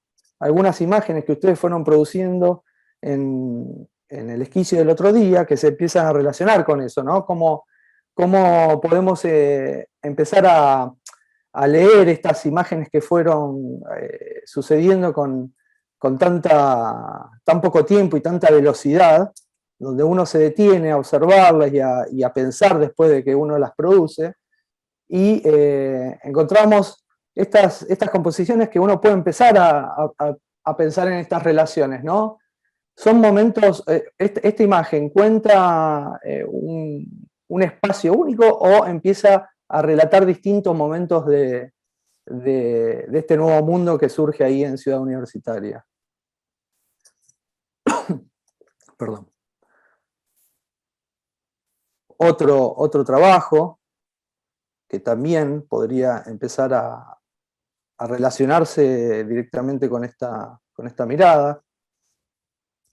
imágenes que ustedes fueron produciendo en el esquicio del otro día, que se empiezan a relacionar con eso, ¿no? Cómo podemos empezar a leer estas imágenes que fueron sucediendo con tan poco tiempo y tanta velocidad, donde uno se detiene a observarlas y a pensar después de que uno las produce, y encontramos estas composiciones que uno puede empezar a pensar en estas relaciones, ¿no? Son momentos, esta imagen cuenta un espacio único o empieza a relatar distintos momentos de este nuevo mundo que surge ahí en Ciudad Universitaria. Perdón. Otro trabajo que también podría empezar a relacionarse directamente con esta mirada,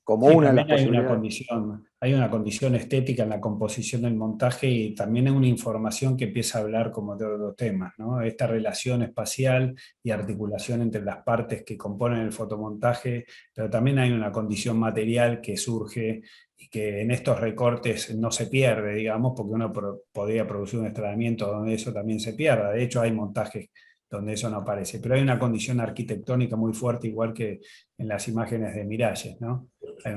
como Sí, una de las también posibilidades. hay una condición estética en la composición del montaje y también hay una información que empieza a hablar como de otros temas, ¿no? Esta relación espacial y articulación entre las partes que componen el fotomontaje, pero también hay una condición material que surge y que en estos recortes no se pierde, digamos, porque uno podría producir un extrañamiento donde eso también se pierda. De hecho, hay montajes donde eso no aparece, pero hay una condición arquitectónica muy fuerte, igual que en las imágenes de Miralles, ¿no? Hay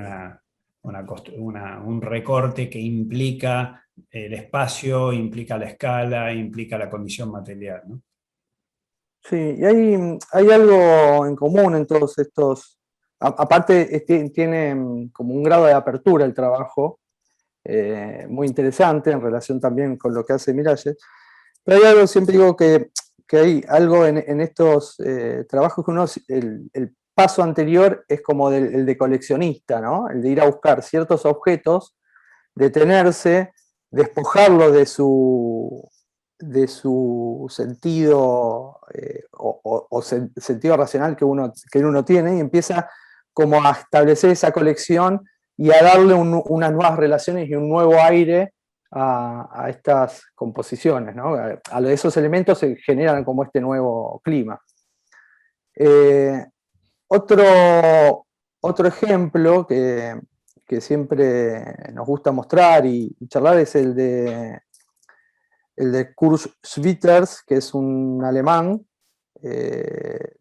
un recorte que implica el espacio, implica la escala, implica la condición material, ¿no? Sí, y hay algo en común en todos estos. Aparte, tiene como un grado de apertura el trabajo, muy interesante en relación también con lo que hace Miralles. Pero hay algo, siempre digo que hay algo en estos trabajos que el paso anterior es como el de coleccionista, ¿no? El de ir a buscar ciertos objetos, detenerse, despojarlo de su sentido sentido racional que uno tiene, y empieza como a establecer esa colección y a darle unas nuevas relaciones y un nuevo aire a estas composiciones, ¿no? A esos elementos se generan como este nuevo clima. Otro ejemplo que siempre nos gusta mostrar y charlar es el de Kurt Schwitters, que es un alemán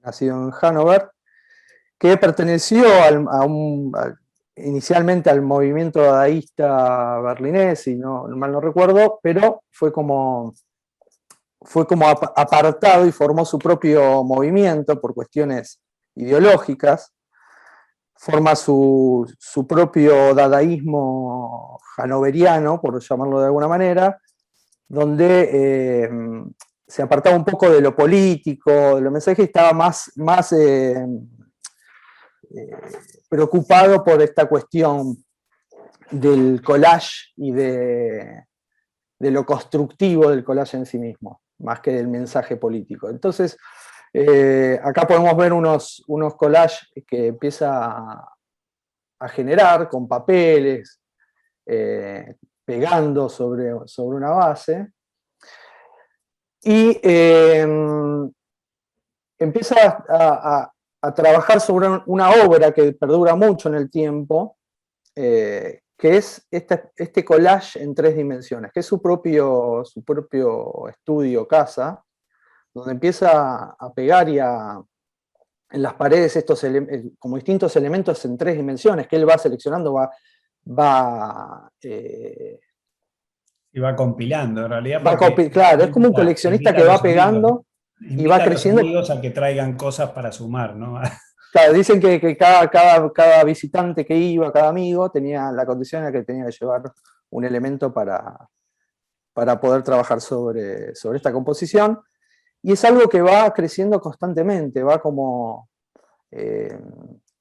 nacido en Hannover, que perteneció inicialmente al movimiento dadaísta berlinés, si mal no recuerdo, pero fue como apartado y formó su propio movimiento por cuestiones ideológicas. Forma su propio dadaísmo hannoveriano, por llamarlo de alguna manera, donde se apartaba un poco de lo político, de los mensajes, y estaba más preocupado por esta cuestión del collage y de lo constructivo del collage en sí mismo, más que del mensaje político. Entonces, acá podemos ver unos collages que empieza a generar con papeles, pegando sobre una base, y empieza a trabajar sobre una obra que perdura mucho en el tiempo, que es este collage en 3 dimensiones, que es su propio estudio, casa, donde empieza a pegar en las paredes como distintos elementos en 3 dimensiones, que él va seleccionando, Y va compilando, en realidad. Claro, es como un coleccionista que va pegando y va creciendo. Invita a los amigos a que traigan cosas para sumar, ¿no? Claro, dicen que cada visitante que iba, cada amigo, tenía la condición en la que tenía que llevar un elemento para poder trabajar sobre esta composición. Y es algo que va creciendo constantemente, va como...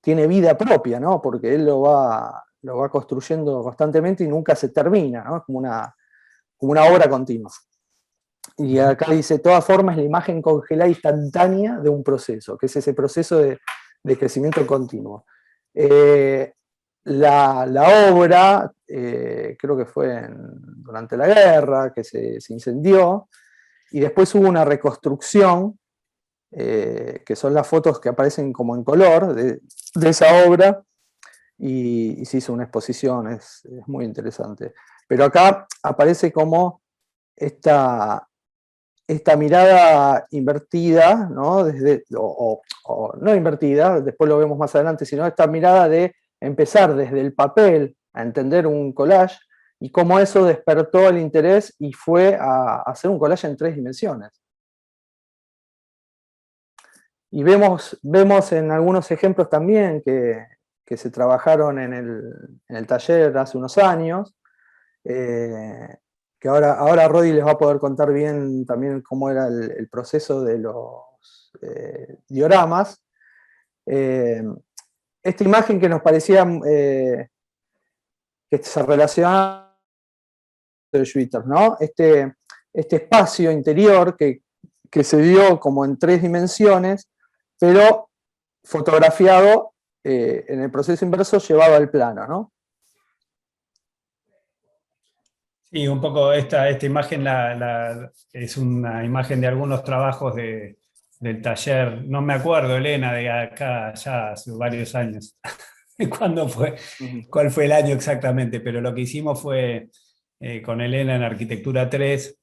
tiene vida propia, ¿no? Porque él lo va construyendo constantemente y nunca se termina, ¿no? Es como una obra continua. Y acá dice, de todas formas, la imagen congelada instantánea de un proceso, que es ese proceso de crecimiento continuo. La obra, creo que fue durante la guerra, que se incendió, y después hubo una reconstrucción, que son las fotos que aparecen como en color de esa obra, y se hizo una exposición, es muy interesante. Pero acá aparece como esta mirada invertida, ¿no? No invertida, después lo vemos más adelante, sino esta mirada de empezar desde el papel a entender un collage, y cómo eso despertó el interés y fue a hacer un collage en 3 dimensiones. Y vemos en algunos ejemplos también que se trabajaron en el taller hace unos años, que ahora Rodi les va a poder contar bien también cómo era el proceso de los dioramas. Esta imagen que nos parecía que se relaciona con Schwitter, ¿no? Este espacio interior que se dio como en 3 dimensiones, pero fotografiado en el proceso inverso, llevado al plano, ¿no? Sí, un poco esta imagen es una imagen de algunos trabajos del taller, no me acuerdo, Elena, de acá ya hace varios años. ¿Cuándo fue? ¿Cuál fue el año exactamente? Pero lo que hicimos fue, con Elena en Arquitectura 3,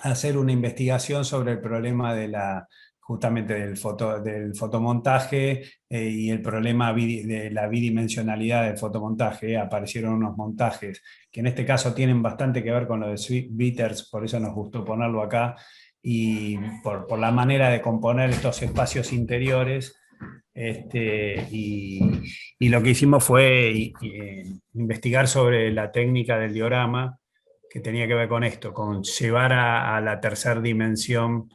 hacer una investigación sobre el problema justamente del fotomontaje y el problema de la bidimensionalidad del fotomontaje. Aparecieron unos montajes que en este caso tienen bastante que ver con lo de Schwitters, por eso nos gustó ponerlo acá, y por la manera de componer estos espacios interiores. Y lo que hicimos fue investigar sobre la técnica del diorama, que tenía que ver con esto, con llevar a la tercera dimensión.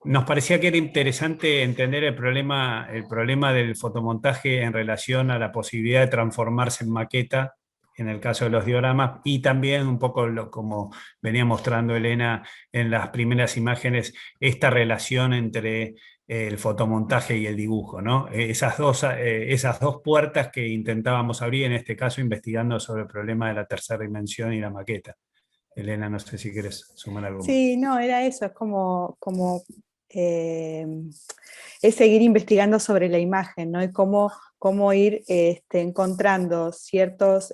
Nos parecía que era interesante entender el problema del fotomontaje en relación a la posibilidad de transformarse en maqueta, en el caso de los dioramas, y también un poco como venía mostrando Elena en las primeras imágenes, esta relación entre el fotomontaje y el dibujo, ¿no? Esas dos puertas que intentábamos abrir, en este caso investigando sobre el problema de la tercera dimensión y la maqueta. Elena, no sé si quieres sumar algo más. Sí, no, era eso, es es seguir investigando sobre la imagen, ¿no? Y cómo ir encontrando ciertos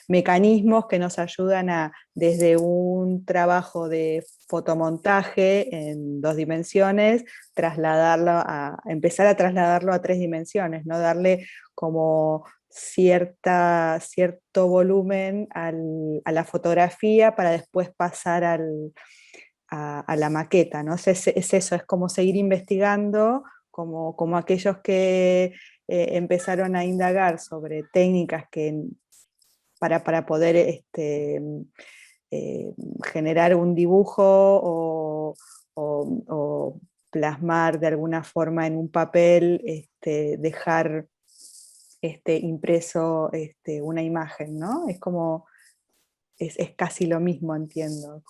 mecanismos que nos ayudan desde un trabajo de fotomontaje en 2 dimensiones, empezar a trasladarlo a 3 dimensiones, ¿no? Darle como cierto volumen a la fotografía para después pasar a la maqueta, ¿no? Es eso, es como seguir investigando, como aquellos que empezaron a indagar sobre técnicas para poder generar un dibujo o plasmar de alguna forma en un papel, dejar impreso una imagen, ¿no? Es como, es casi lo mismo, entiendo.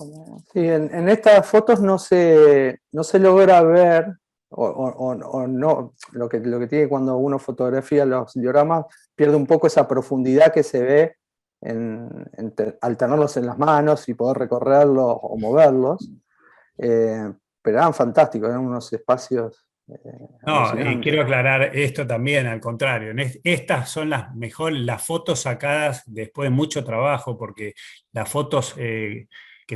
Sí, en estas fotos no se logra ver, o no, lo que tiene cuando uno fotografía los dioramas, pierde un poco esa profundidad que se ve al tenerlos en las manos y poder recorrerlos o moverlos, pero eran fantásticos, eran unos espacios. No, quiero aclarar esto también, al contrario. Estas son las fotos sacadas después de mucho trabajo, porque las fotos que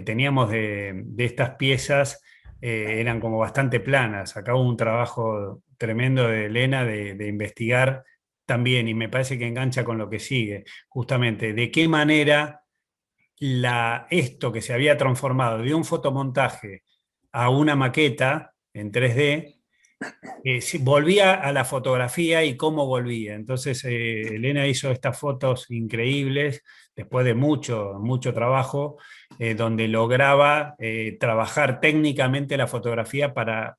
teníamos de estas piezas eran como bastante planas. Acá hubo un trabajo tremendo de Elena de investigar también, y me parece que engancha con lo que sigue, justamente, de qué manera esto que se había transformado de un fotomontaje a una maqueta en 3D, sí, volvía a la fotografía y cómo volvía. Entonces, Elena hizo estas fotos increíbles, después de mucho, mucho trabajo, donde lograba trabajar técnicamente la fotografía para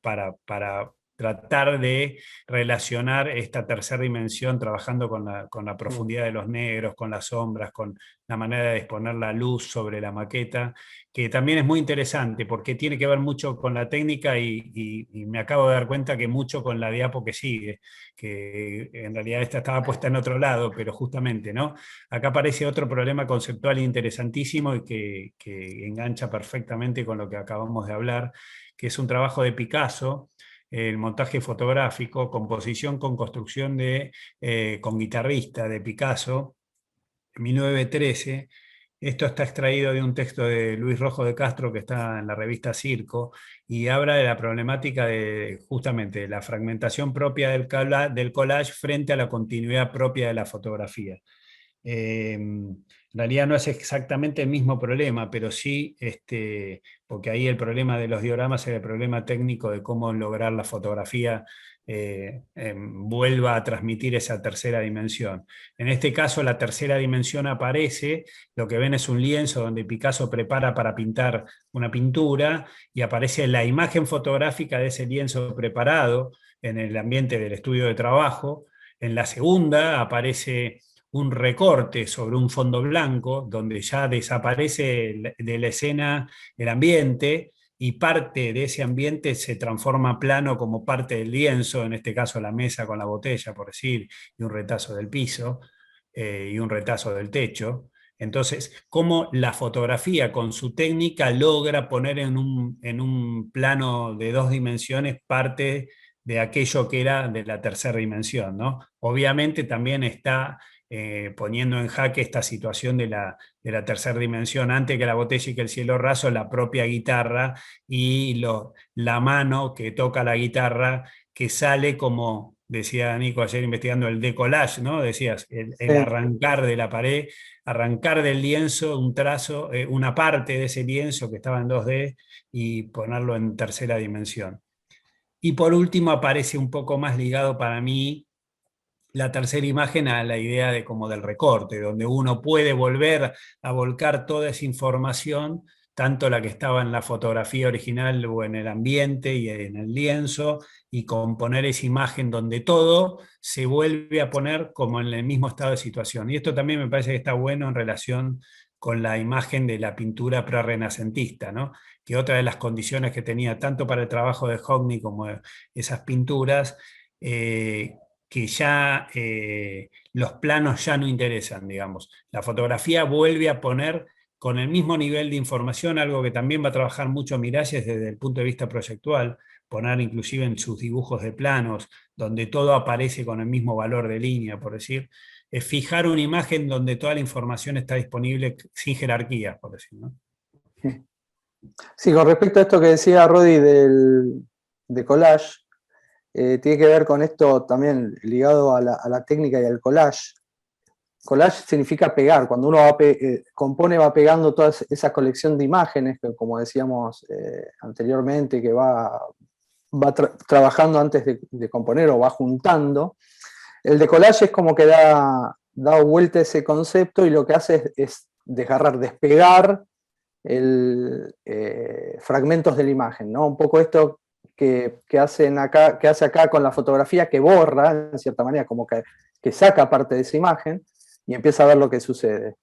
tratar de relacionar esta tercera dimensión, trabajando con la profundidad de los negros, con las sombras, con la manera de exponer la luz sobre la maqueta, que también es muy interesante porque tiene que ver mucho con la técnica y me acabo de dar cuenta que mucho con la diapo que sigue, que en realidad esta estaba puesta en otro lado, pero justamente, ¿no? Acá aparece otro problema conceptual interesantísimo y que engancha perfectamente con lo que acabamos de hablar, que es un trabajo de Picasso, el montaje fotográfico, composición con construcción con guitarrista de Picasso, 1913. Esto está extraído de un texto de Luis Rojo de Castro que está en la revista Circo y habla de la problemática de justamente la fragmentación propia del collage frente a la continuidad propia de la fotografía. En realidad no es exactamente el mismo problema, pero sí, porque ahí el problema de los dioramas es el problema técnico de cómo lograr la fotografía vuelva a transmitir esa tercera dimensión. En este caso, la tercera dimensión aparece, lo que ven es un lienzo donde Picasso prepara para pintar una pintura y aparece la imagen fotográfica de ese lienzo preparado en el ambiente del estudio de trabajo. En la segunda aparece un recorte sobre un fondo blanco, donde ya desaparece de la escena el ambiente y parte de ese ambiente se transforma plano como parte del lienzo, en este caso la mesa con la botella, por decir, y un retazo del piso y un retazo del techo. Entonces, cómo la fotografía con su técnica logra poner en un plano de 2 dimensiones parte de aquello que era de la tercera dimensión, ¿no? Obviamente también está poniendo en jaque esta situación de la tercera dimensión, antes que la botella y que el cielo raso, la propia guitarra y la mano que toca la guitarra, que sale como, decía Nico ayer investigando, el decollage, ¿no? Decías, el arrancar de la pared, arrancar del lienzo un trazo, una parte de ese lienzo que estaba en 2D y ponerlo en tercera dimensión. Y por último aparece un poco más ligado para mí la tercera imagen a la idea de como del recorte, donde uno puede volver a volcar toda esa información, tanto la que estaba en la fotografía original o en el ambiente y en el lienzo, y componer esa imagen donde todo se vuelve a poner como en el mismo estado de situación. Y esto también me parece que está bueno en relación con la imagen de la pintura prerrenacentista, ¿no? Que otra de las condiciones que tenía tanto para el trabajo de Hockney como esas pinturas, que ya los planos ya no interesan, digamos. La fotografía vuelve a poner con el mismo nivel de información, algo que también va a trabajar mucho Miralles desde el punto de vista proyectual, poner inclusive en sus dibujos de planos, donde todo aparece con el mismo valor de línea, por decir, es fijar una imagen donde toda la información está disponible sin jerarquías, por decir, ¿no? Sí, con respecto a esto que decía Rodi de collage, tiene que ver con esto también ligado a la técnica y al collage. Collage significa pegar, cuando uno compone va pegando toda esa colección de imágenes, que como decíamos anteriormente, que va trabajando antes de componer o va juntando. El decollage es como que da vuelta a ese concepto y lo que hace es desgarrar, despegar fragmentos de la imagen, ¿no? Un poco esto que hace acá con la fotografía, que borra, en cierta manera, como que saca parte de esa imagen y empieza a ver lo que sucede.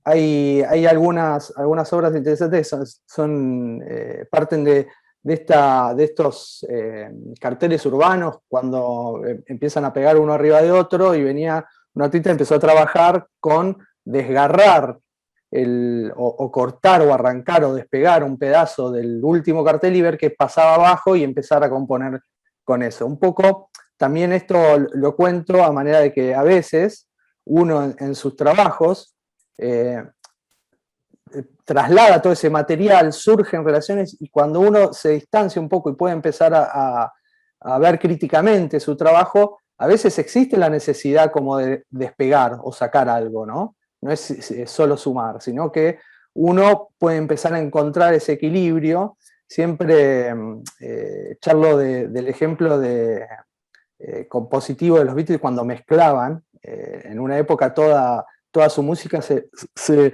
Hay algunas obras interesantes que parten de estos carteles urbanos, cuando empiezan a pegar uno arriba de otro, y venía un artista y empezó a trabajar con desgarrar o cortar o arrancar o despegar un pedazo del último cartel y ver qué pasaba abajo y empezar a componer con eso. Un poco también esto lo cuento a manera de que a veces uno en sus trabajos traslada todo ese material, surgen relaciones, y cuando uno se distancia un poco y puede empezar a ver críticamente su trabajo, a veces existe la necesidad como de despegar o sacar algo, ¿no? No es solo sumar, sino que uno puede empezar a encontrar ese equilibrio siempre charlo del ejemplo compositivo de los Beatles cuando mezclaban. En una época toda su música se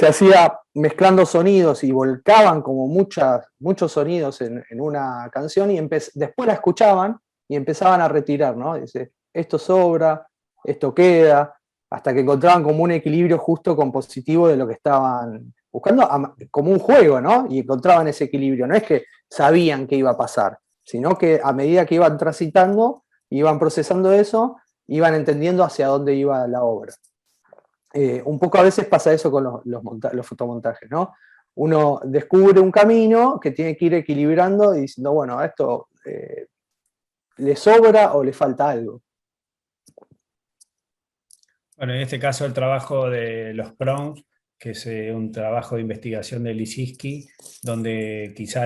hacía mezclando sonidos y volcaban como muchos sonidos en una canción y después la escuchaban y empezaban a retirar, ¿no? Dice, esto sobra, esto queda, hasta que encontraban como un equilibrio justo compositivo de lo que estaban buscando, como un juego, ¿no? Y encontraban ese equilibrio. No es que sabían qué iba a pasar, sino que a medida que iban transitando, iban procesando eso, iban entendiendo hacia dónde iba la obra. Un poco a veces pasa eso con los fotomontajes, ¿no? Uno descubre un camino que tiene que ir equilibrando y diciendo, bueno, a esto le sobra o le falta algo. Bueno, en este caso el trabajo de los prompts, que es un trabajo de investigación de Lissitzky, donde quizá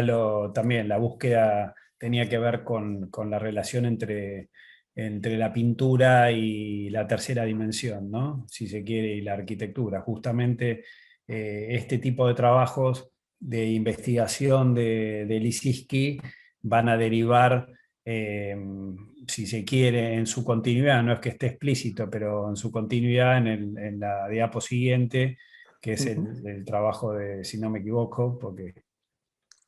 también la búsqueda tenía que ver con la relación entre la pintura y la tercera dimensión, ¿no? Si se quiere, y la arquitectura. Justamente este tipo de trabajos de investigación de Lissitzky van a derivar, si se quiere, en su continuidad, no es que esté explícito, pero en su continuidad en la diapo siguiente, que es el trabajo de, si no me equivoco, porque...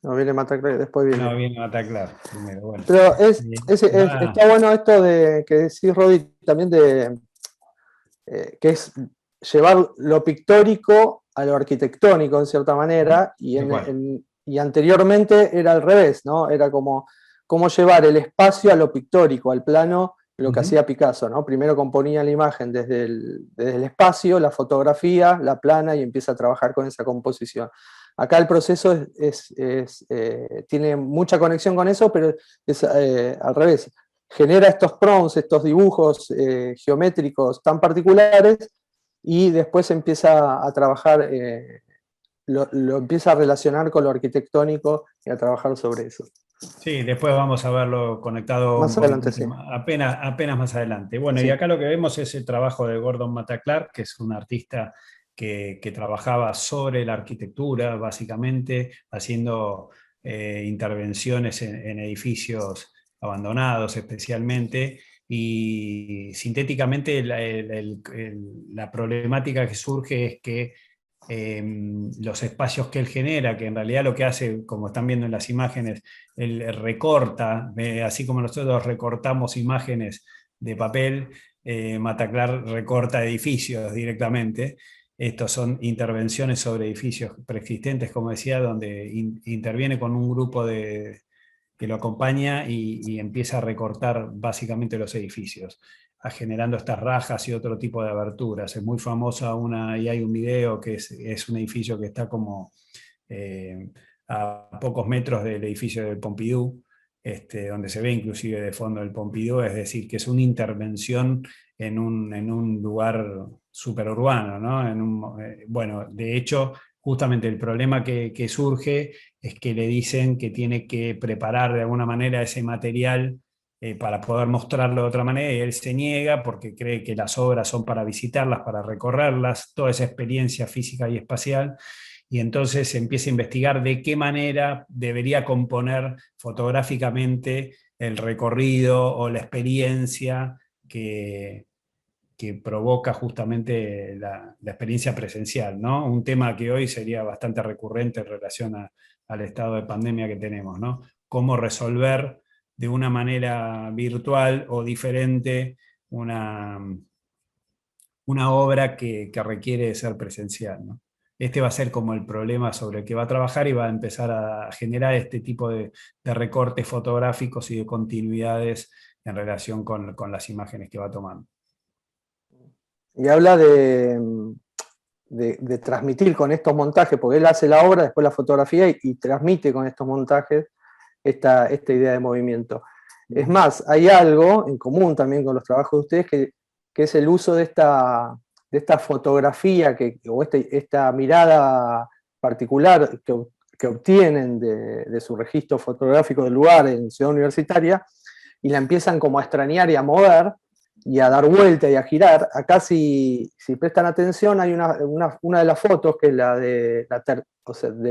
No viene Mataclar, después viene. No, viene Mataclar primero, bueno. Pero está bueno esto de que decís, Rodi, también que es llevar lo pictórico a lo arquitectónico, en cierta manera, y anteriormente era al revés, ¿no? Era como llevar el espacio a lo pictórico, al plano, lo que hacía Picasso, ¿no? Primero componía la imagen desde el espacio, la fotografía, la plana, y empieza a trabajar con esa composición. Acá el proceso tiene mucha conexión con eso, pero es al revés. Genera estos prompts, estos dibujos geométricos tan particulares, y después empieza a trabajar, lo empieza a relacionar con lo arquitectónico y a trabajar sobre eso. Sí, después vamos a verlo conectado más adelante, sí. apenas más adelante. Bueno, sí. Y acá lo que vemos es el trabajo de Gordon Mataclar, que es un artista que trabajaba sobre la arquitectura, básicamente, haciendo intervenciones en edificios abandonados especialmente, y sintéticamente la problemática que surge es que los espacios que él genera, que en realidad lo que hace, como están viendo en las imágenes, él recorta, así como nosotros recortamos imágenes de papel, Mataclar recorta edificios directamente. Estos son intervenciones sobre edificios preexistentes, como decía, donde interviene con un grupo que lo acompaña y empieza a recortar básicamente los edificios, generando estas rajas y otro tipo de aberturas. Es muy famosa y hay un video que es un edificio que está como a pocos metros del edificio del Pompidou, donde se ve inclusive de fondo el Pompidou, es decir, que es una intervención en un lugar superurbano, ¿no? Bueno, de hecho, justamente el problema que surge es que le dicen que tiene que preparar de alguna manera ese material para poder mostrarlo de otra manera, y él se niega porque cree que las obras son para visitarlas, para recorrerlas, toda esa experiencia física y espacial, y entonces se empieza a investigar de qué manera debería componer fotográficamente el recorrido o la experiencia que provoca justamente la experiencia presencial, ¿no? Un tema que hoy sería bastante recurrente en relación al estado de pandemia que tenemos, ¿no? Cómo resolver de una manera virtual o diferente una obra que requiere de ser presencial, ¿no? Este va a ser como el problema sobre el que va a trabajar, y va a empezar a generar este tipo de recortes fotográficos y de continuidades en relación con las imágenes que va tomando. Y habla de transmitir con estos montajes, porque él hace la obra, después la fotografía y transmite con estos montajes esta idea de movimiento. Es más, hay algo en común también con los trabajos de ustedes, que es el uso de esta fotografía, o esta mirada particular que obtienen de su registro fotográfico del lugar en Ciudad Universitaria, y la empiezan como a extrañar y a mover, y a dar vuelta y a girar. Acá si prestan atención hay una de las fotos, que es la de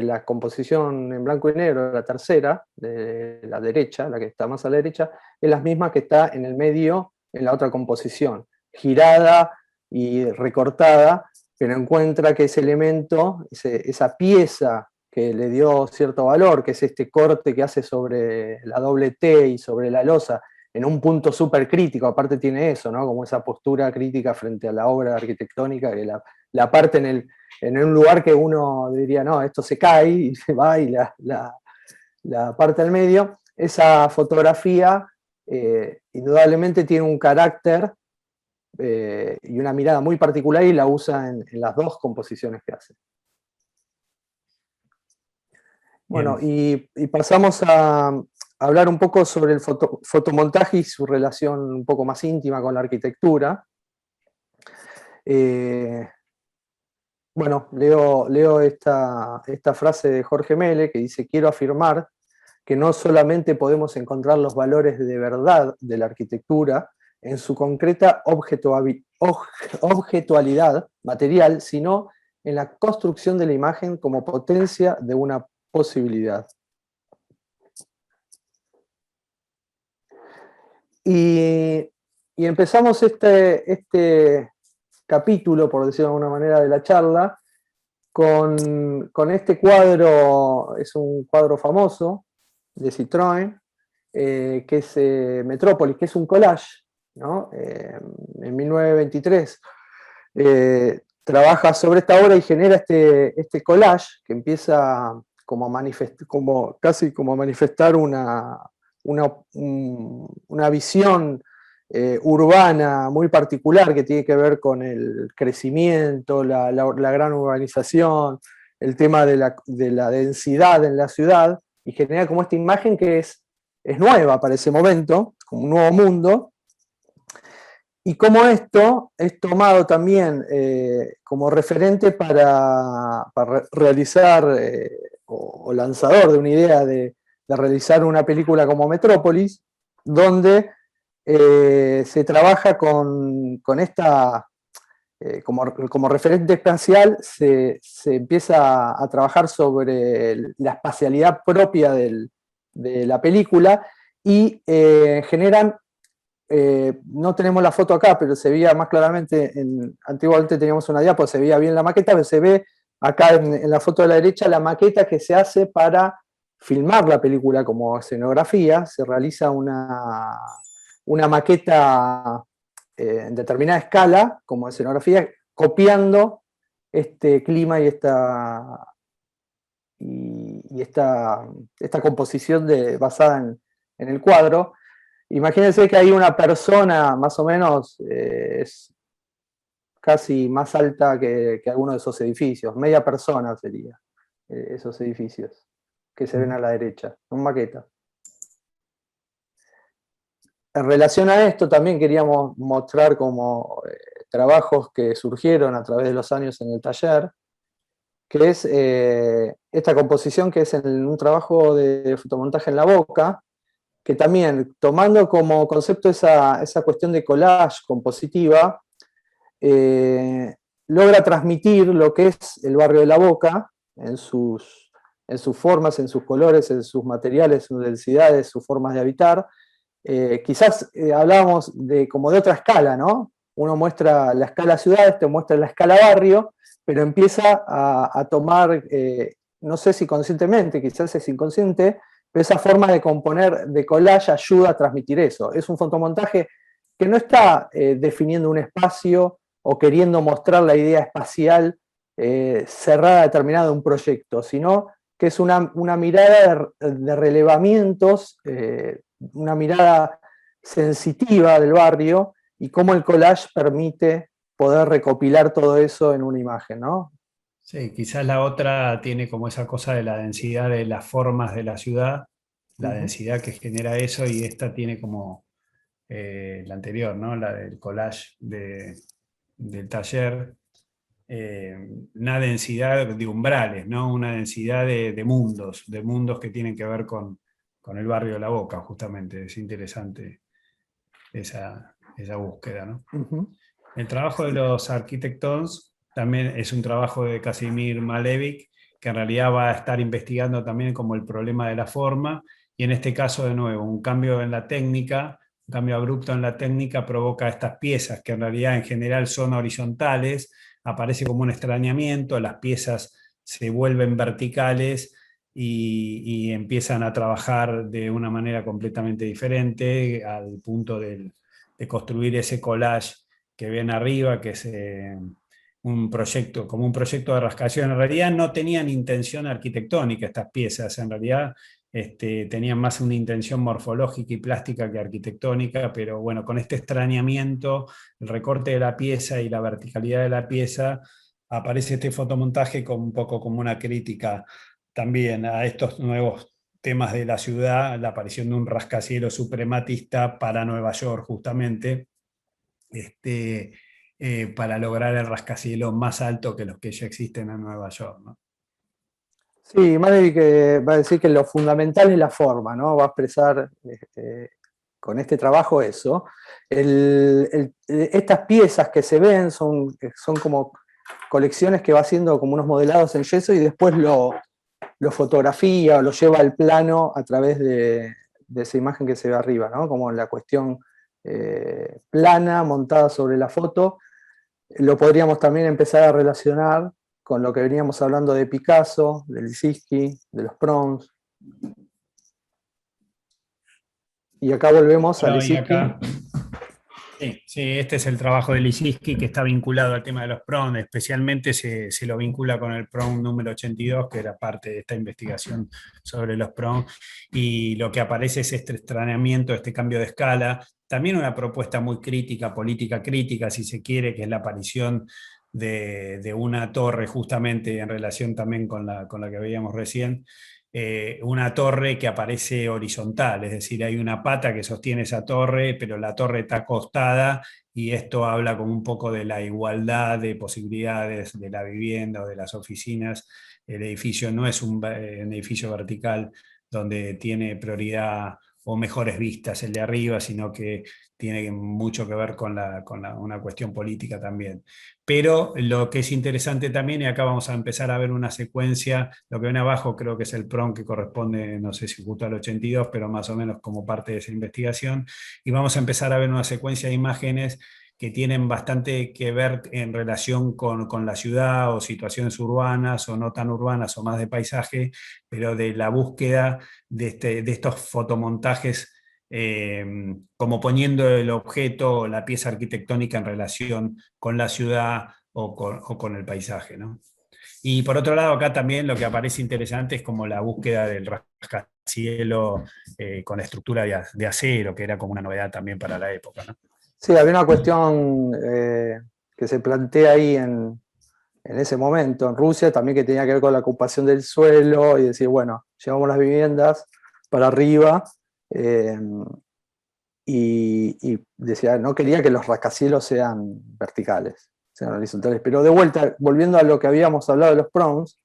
la composición en blanco y negro, la tercera, de la derecha, la que está más a la derecha, es la misma que está en el medio en la otra composición, girada y recortada, pero encuentra que ese elemento, esa pieza que le dio cierto valor, que es este corte que hace sobre la doble T y sobre la losa, en un punto súper crítico, aparte tiene eso, ¿no? Como esa postura crítica frente a la obra arquitectónica, que la parte en un lugar que uno diría, no, esto se cae y se va y la parte al medio. Esa fotografía indudablemente tiene un carácter y una mirada muy particular, y la usa en las dos composiciones que hace. Bueno, y pasamos a hablar un poco sobre el fotomontaje y su relación un poco más íntima con la arquitectura. Bueno, leo esta frase de Jorge Mele, que dice: quiero afirmar que no solamente podemos encontrar los valores de verdad de la arquitectura en su concreta objetualidad material, sino en la construcción de la imagen como potencia de una posibilidad. Y empezamos este capítulo, por decirlo de alguna manera, de la charla, con este cuadro. Es un cuadro famoso de Citroën, que es Metrópolis, que es un collage, ¿no? En 1923 trabaja sobre esta obra y genera este collage que empieza casi como a manifestar una visión urbana muy particular, que tiene que ver con el crecimiento, la gran urbanización, el tema de la densidad en la ciudad, y genera como esta imagen que es nueva para ese momento, como un nuevo mundo. Y como esto es tomado también como referente para realizar, o lanzador de una idea de realizar una película como Metrópolis, donde se trabaja con esta, como referente espacial, se empieza a trabajar sobre la espacialidad propia de la película, y generan, no tenemos la foto acá, pero se veía más claramente, antiguamente teníamos una diapo, se veía bien la maqueta, pero se ve acá en la foto de la derecha la maqueta que se hace para filmar la película como escenografía. Se realiza una maqueta en determinada escala como escenografía, copiando este clima y esta composición basada en el cuadro. Imagínense que hay una persona más o menos, es casi más alta que alguno de esos edificios, media persona sería esos edificios que se ven a la derecha, son maquetas. En relación a esto también queríamos mostrar como trabajos que surgieron a través de los años en el taller, que es esta composición, que es en un trabajo de fotomontaje en la Boca, que también, tomando como concepto esa cuestión de collage compositiva, logra transmitir lo que es el barrio de La Boca en sus formas, en sus colores, en sus materiales, sus densidades, sus formas de habitar. Quizás hablábamos como de otra escala, ¿no? Uno muestra la escala ciudad, este muestra la escala barrio, pero empieza a tomar, no sé si conscientemente, quizás es inconsciente, pero esa forma de componer de collage ayuda a transmitir eso. Es un fotomontaje que no está definiendo un espacio o queriendo mostrar la idea espacial cerrada, determinada de un proyecto, sino que es una mirada de relevamientos, una mirada sensitiva del barrio, y cómo el collage permite poder recopilar todo eso en una imagen, ¿no? Sí, quizás la otra tiene como esa cosa de la densidad de las formas de la ciudad, la densidad que genera eso, y esta tiene como la anterior, ¿no? La del collage del taller, una densidad de umbrales, ¿no? Una densidad de mundos que tienen que ver con el barrio de La Boca, justamente. Es interesante esa búsqueda, ¿no? Ujú. El trabajo de los arquitectons también es un trabajo de Casimir Malevich, que en realidad va a estar investigando también como el problema de la forma, y en este caso, de nuevo, un cambio en la técnica, un cambio abrupto en la técnica provoca estas piezas, que en realidad en general son horizontales, aparece como un extrañamiento, las piezas se vuelven verticales y empiezan a trabajar de una manera completamente diferente, al punto de construir ese collage que ven arriba, que es un proyecto, como un proyecto de rascacielos. En realidad no tenían intención arquitectónica estas piezas, en realidad tenían más una intención morfológica y plástica que arquitectónica, pero bueno, con este extrañamiento, el recorte de la pieza y la verticalidad de la pieza, aparece este fotomontaje como un poco como una crítica también a estos nuevos temas de la ciudad, la aparición de un rascacielos suprematista para Nueva York justamente, para lograr el rascacielos más alto que los que ya existen en Nueva York, ¿no? Sí, Malevich que va a decir que lo fundamental es la forma, ¿no? Va a expresar con este trabajo eso. Estas piezas que se ven son como colecciones que va haciendo como unos modelados en yeso y después lo fotografía o lo lleva al plano a través de esa imagen que se ve arriba, ¿no? Como la cuestión plana montada sobre la foto. Lo podríamos también empezar a relacionar con lo que veníamos hablando de Picasso, de Lissitzky, de los Proms. Y acá volvemos a Bueno, y Lissitzky. acá, sí, este es el trabajo de Lissitzky, que está vinculado al tema de los PROM, especialmente se lo vincula con el PROM número 82, que era parte de esta investigación sobre los PROM, y lo que aparece es este extrañamiento, este cambio de escala, también una propuesta muy crítica, política crítica, si se quiere, que es la aparición de una torre, justamente en relación también con la que veíamos recién, una torre que aparece horizontal, es decir, hay una pata que sostiene esa torre, pero la torre está acostada, y esto habla como un poco de la igualdad de posibilidades de la vivienda o de las oficinas. El edificio no es un edificio vertical donde tiene prioridad o mejores vistas el de arriba, sino que tiene mucho que ver con una cuestión política también. Pero lo que es interesante también, y acá vamos a empezar a ver una secuencia, lo que ven abajo creo que es el PROM que corresponde, no sé si justo al 82, pero más o menos como parte de esa investigación, y vamos a empezar a ver una secuencia de imágenes que tienen bastante que ver en relación con la ciudad o situaciones urbanas o no tan urbanas o más de paisaje, pero de la búsqueda de estos fotomontajes, como poniendo el objeto o la pieza arquitectónica en relación con la ciudad o con el paisaje, ¿no? Y por otro lado, acá también lo que aparece interesante es como la búsqueda del rascacielos con estructura de acero, que era como una novedad también para la época, ¿no? Sí, había una cuestión que se plantea ahí en ese momento en Rusia, también que tenía que ver con la ocupación del suelo y decir, bueno, llevamos las viviendas para arriba, y decía, no quería que los rascacielos sean verticales, sean horizontales. Pero de vuelta, volviendo a lo que habíamos hablado de los prompts,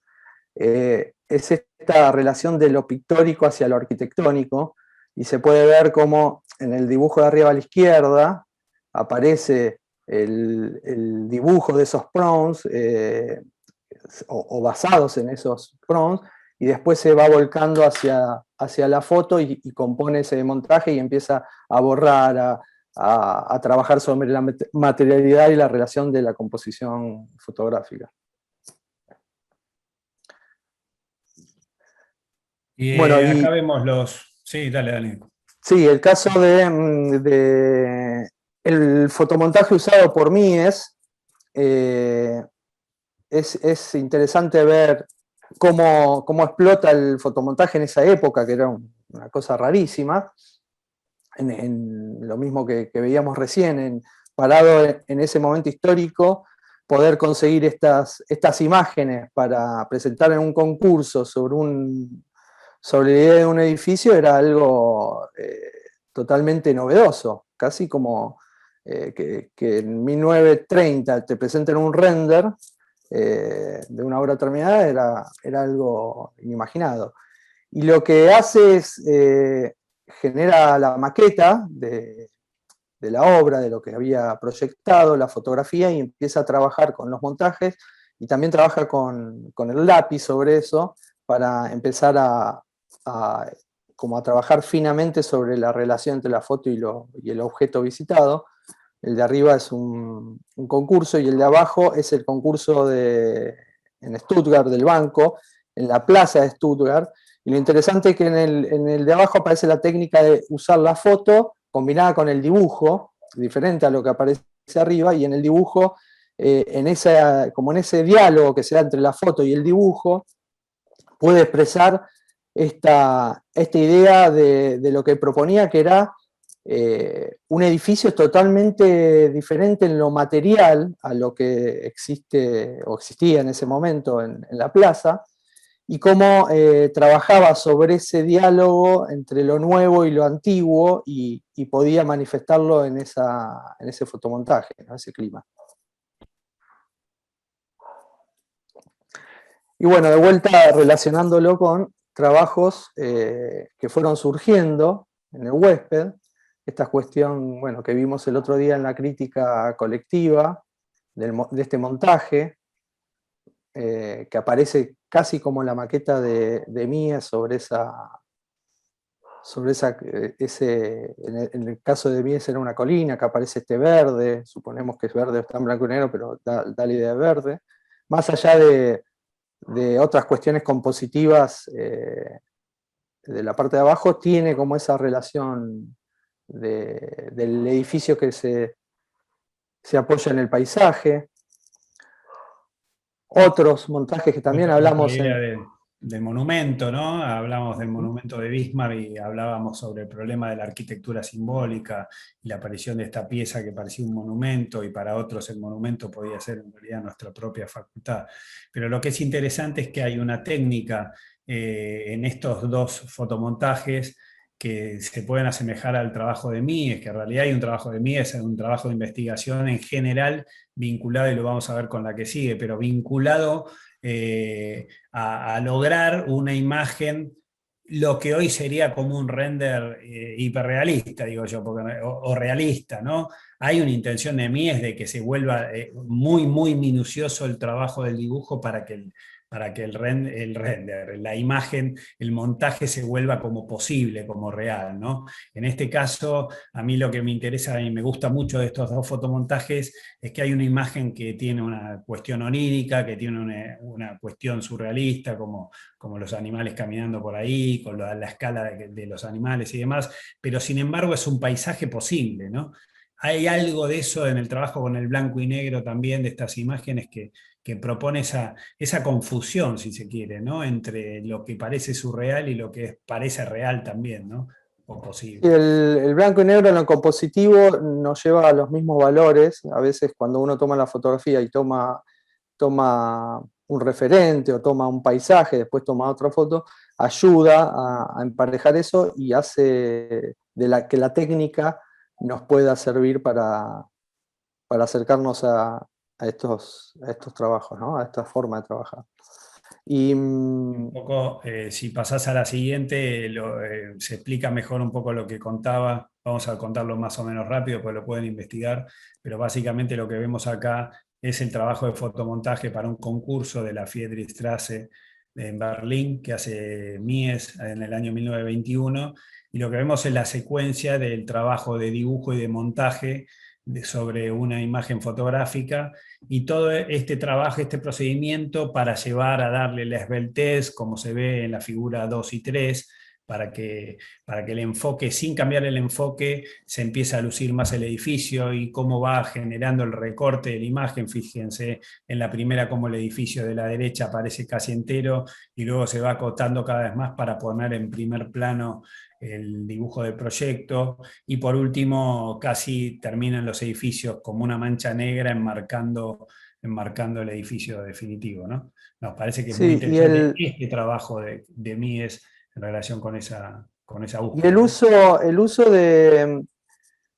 es esta relación de lo pictórico hacia lo arquitectónico, y se puede ver cómo en el dibujo de arriba a la izquierda aparece el dibujo de esos prompts, o basados en esos prompts, y después se va volcando hacia la foto y compone ese montaje y empieza a borrar, a trabajar sobre la materialidad y la relación de la composición fotográfica. Y Bueno, acá vemos los... Sí, dale. Sí, el caso el fotomontaje usado por Mies, es interesante ver cómo explota el fotomontaje en esa época, que era una cosa rarísima, en lo mismo que veíamos recién, parado en ese momento histórico, poder conseguir estas imágenes para presentar en un concurso sobre la idea de un edificio era algo totalmente novedoso, casi como que en 1930 te presenten un render de una obra terminada, era algo inimaginado. Y lo que hace es, genera la maqueta de la obra, de lo que había proyectado, la fotografía, y empieza a trabajar con los montajes, y también trabaja con el lápiz sobre eso, para empezar como a trabajar finamente sobre la relación entre la foto y el objeto visitado. El de arriba es un concurso, y el de abajo es el concurso en Stuttgart del banco, en la plaza de Stuttgart. Y lo interesante es que en el de abajo aparece la técnica de usar la foto combinada con el dibujo, diferente a lo que aparece arriba, y en el dibujo, como en ese diálogo que se da entre la foto y el dibujo, puede expresar esta idea de lo que proponía, que era un edificio totalmente diferente en lo material a lo que existe o existía en ese momento en la plaza, y cómo trabajaba sobre ese diálogo entre lo nuevo y lo antiguo, y podía manifestarlo en ese fotomontaje, en ese clima. Y bueno, de vuelta relacionándolo con trabajos que fueron surgiendo en el huésped, esta cuestión, bueno, que vimos el otro día en la crítica colectiva de este montaje, que aparece casi como la maqueta de Mies en el caso de Mies era una colina, que aparece este verde, suponemos que es verde, está en blanco y negro, pero da la idea de verde. Más allá de otras cuestiones compositivas de la parte de abajo, tiene como esa relación del edificio que se apoya en el paisaje. Otros montajes que también hablamos del monumento, ¿no? Hablamos del monumento de Bismarck y hablábamos sobre el problema de la arquitectura simbólica y la aparición de esta pieza que parecía un monumento, y para otros el monumento podía ser en realidad nuestra propia facultad. Pero lo que es interesante es que hay una técnica en estos dos fotomontajes que se pueden asemejar al trabajo de Mies, que en realidad hay un trabajo de Mies, es un trabajo de investigación en general vinculado, y lo vamos a ver con la que sigue, pero vinculado a lograr una imagen, lo que hoy sería como un render hiperrealista, digo yo, o realista, ¿no? Hay una intención de Mies de que se vuelva muy, muy minucioso el trabajo del dibujo para que el render, la imagen, el montaje se vuelva como posible, como real, ¿no? En este caso, a mí lo que me interesa y me gusta mucho de estos dos fotomontajes es que hay una imagen que tiene una cuestión onírica, que tiene una cuestión surrealista, como los animales caminando por ahí, con la escala de los animales y demás, pero sin embargo es un paisaje posible, ¿no? Hay algo de eso en el trabajo con el blanco y negro también, de estas imágenes que propone esa confusión, si se quiere, ¿no? Entre lo que parece surreal y lo que parece real también, ¿no? O posible. El blanco y negro en lo compositivo nos lleva a los mismos valores. A veces cuando uno toma la fotografía y toma un referente o toma un paisaje, después toma otra foto, ayuda a emparejar eso y hace que la técnica nos pueda servir para acercarnos a estos trabajos, ¿no? A esta forma de trabajar. Y un poco, si pasás a la siguiente, se explica mejor un poco lo que contaba. Vamos a contarlo más o menos rápido, pues lo pueden investigar, pero básicamente lo que vemos acá es el trabajo de fotomontaje para un concurso de la Friedrichstraße en Berlín, que hace Mies en el año 1921, y lo que vemos es la secuencia del trabajo de dibujo y de montaje sobre una imagen fotográfica, y todo este trabajo, este procedimiento para llevar a darle la esbeltez, como se ve en la figura 2 y 3, para que el enfoque, sin cambiar el enfoque, se empiece a lucir más el edificio, y cómo va generando el recorte de la imagen. Fíjense en la primera cómo el edificio de la derecha aparece casi entero, y luego se va acotando cada vez más para poner en primer plano el dibujo del proyecto, y por último casi terminan los edificios como una mancha negra enmarcando el edificio definitivo, ¿no? Nos parece que es muy interesante este trabajo de Mies en relación con esa búsqueda. Y el uso de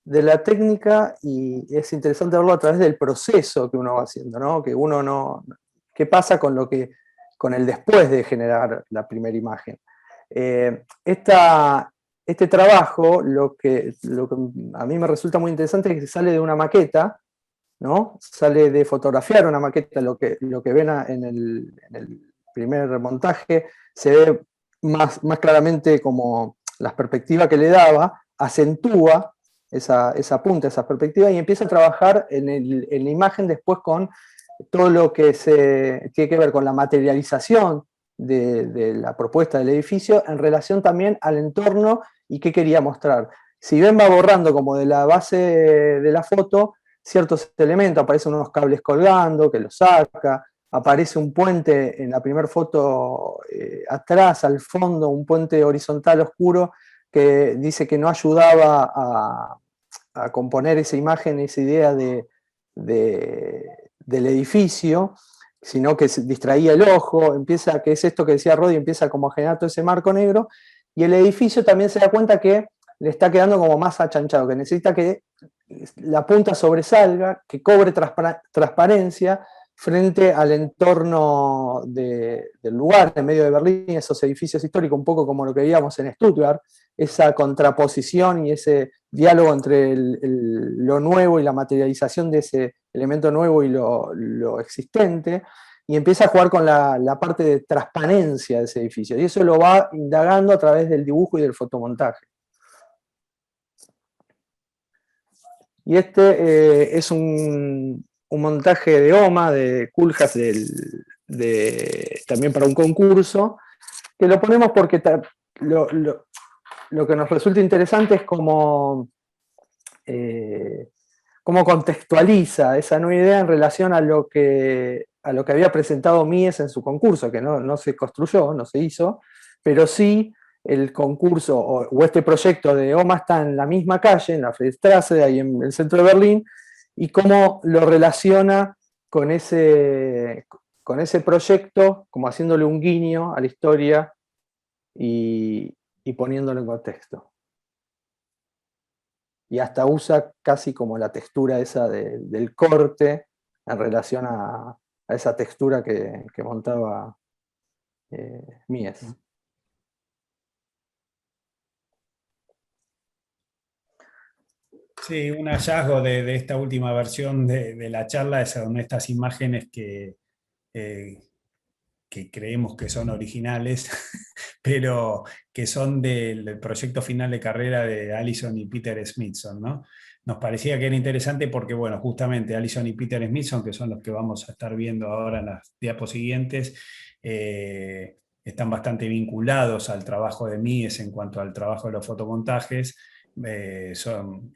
la técnica, y es interesante verlo a través del proceso que uno va haciendo, ¿no? Que uno no... ¿Qué pasa con el después de generar la primera imagen? Esta este trabajo, lo que a mí me resulta muy interesante es que sale de una maqueta, ¿no? Sale de fotografiar una maqueta, lo que ven en el primer montaje, se ve más claramente como la perspectiva que le daba, acentúa esa punta, esa perspectiva, y empieza a trabajar en la imagen después con todo lo que tiene que ver con la materialización de la propuesta del edificio en relación también al entorno y qué quería mostrar. Si ven, va borrando como de la base de la foto ciertos elementos, aparecen unos cables colgando que los saca, aparece un puente en la primera foto atrás, al fondo, un puente horizontal oscuro que dice que no ayudaba a componer esa imagen, esa idea del edificio, sino que distraía el ojo, empieza, que es esto que decía Rodi, empieza como a generar todo ese marco negro, y el edificio también se da cuenta que le está quedando como más achanchado, que necesita que la punta sobresalga, que cobre transparencia frente al entorno del lugar, en medio de Berlín, esos edificios históricos, un poco como lo que veíamos en Stuttgart, esa contraposición y ese diálogo entre lo nuevo y la materialización de ese elemento nuevo y lo existente, y empieza a jugar con la parte de transparencia de ese edificio, y eso lo va indagando a través del dibujo y del fotomontaje. Y este es un montaje de OMA, de Koolhaas, también para un concurso, que lo ponemos porque lo que nos resulta interesante es cómo contextualiza esa nueva idea en relación a lo que había presentado Mies en su concurso, que no se construyó, no se hizo, pero sí el concurso o este proyecto de OMA está en la misma calle, en la Friedrichstraße, ahí en el centro de Berlín, y cómo lo relaciona con ese proyecto, como haciéndole un guiño a la historia y poniéndolo en contexto. Y hasta usa casi como la textura esa del corte en relación a esa textura que montaba Mies. Sí, un hallazgo de esta última versión de la charla son estas imágenes que creemos que son originales, pero que son del proyecto final de carrera de Allison y Peter Smithson, ¿no? Nos parecía que era interesante porque, bueno, justamente Allison y Peter Smithson, que son los que vamos a estar viendo ahora en las diapos siguientes, están bastante vinculados al trabajo de Mies en cuanto al trabajo de los fotomontajes. Son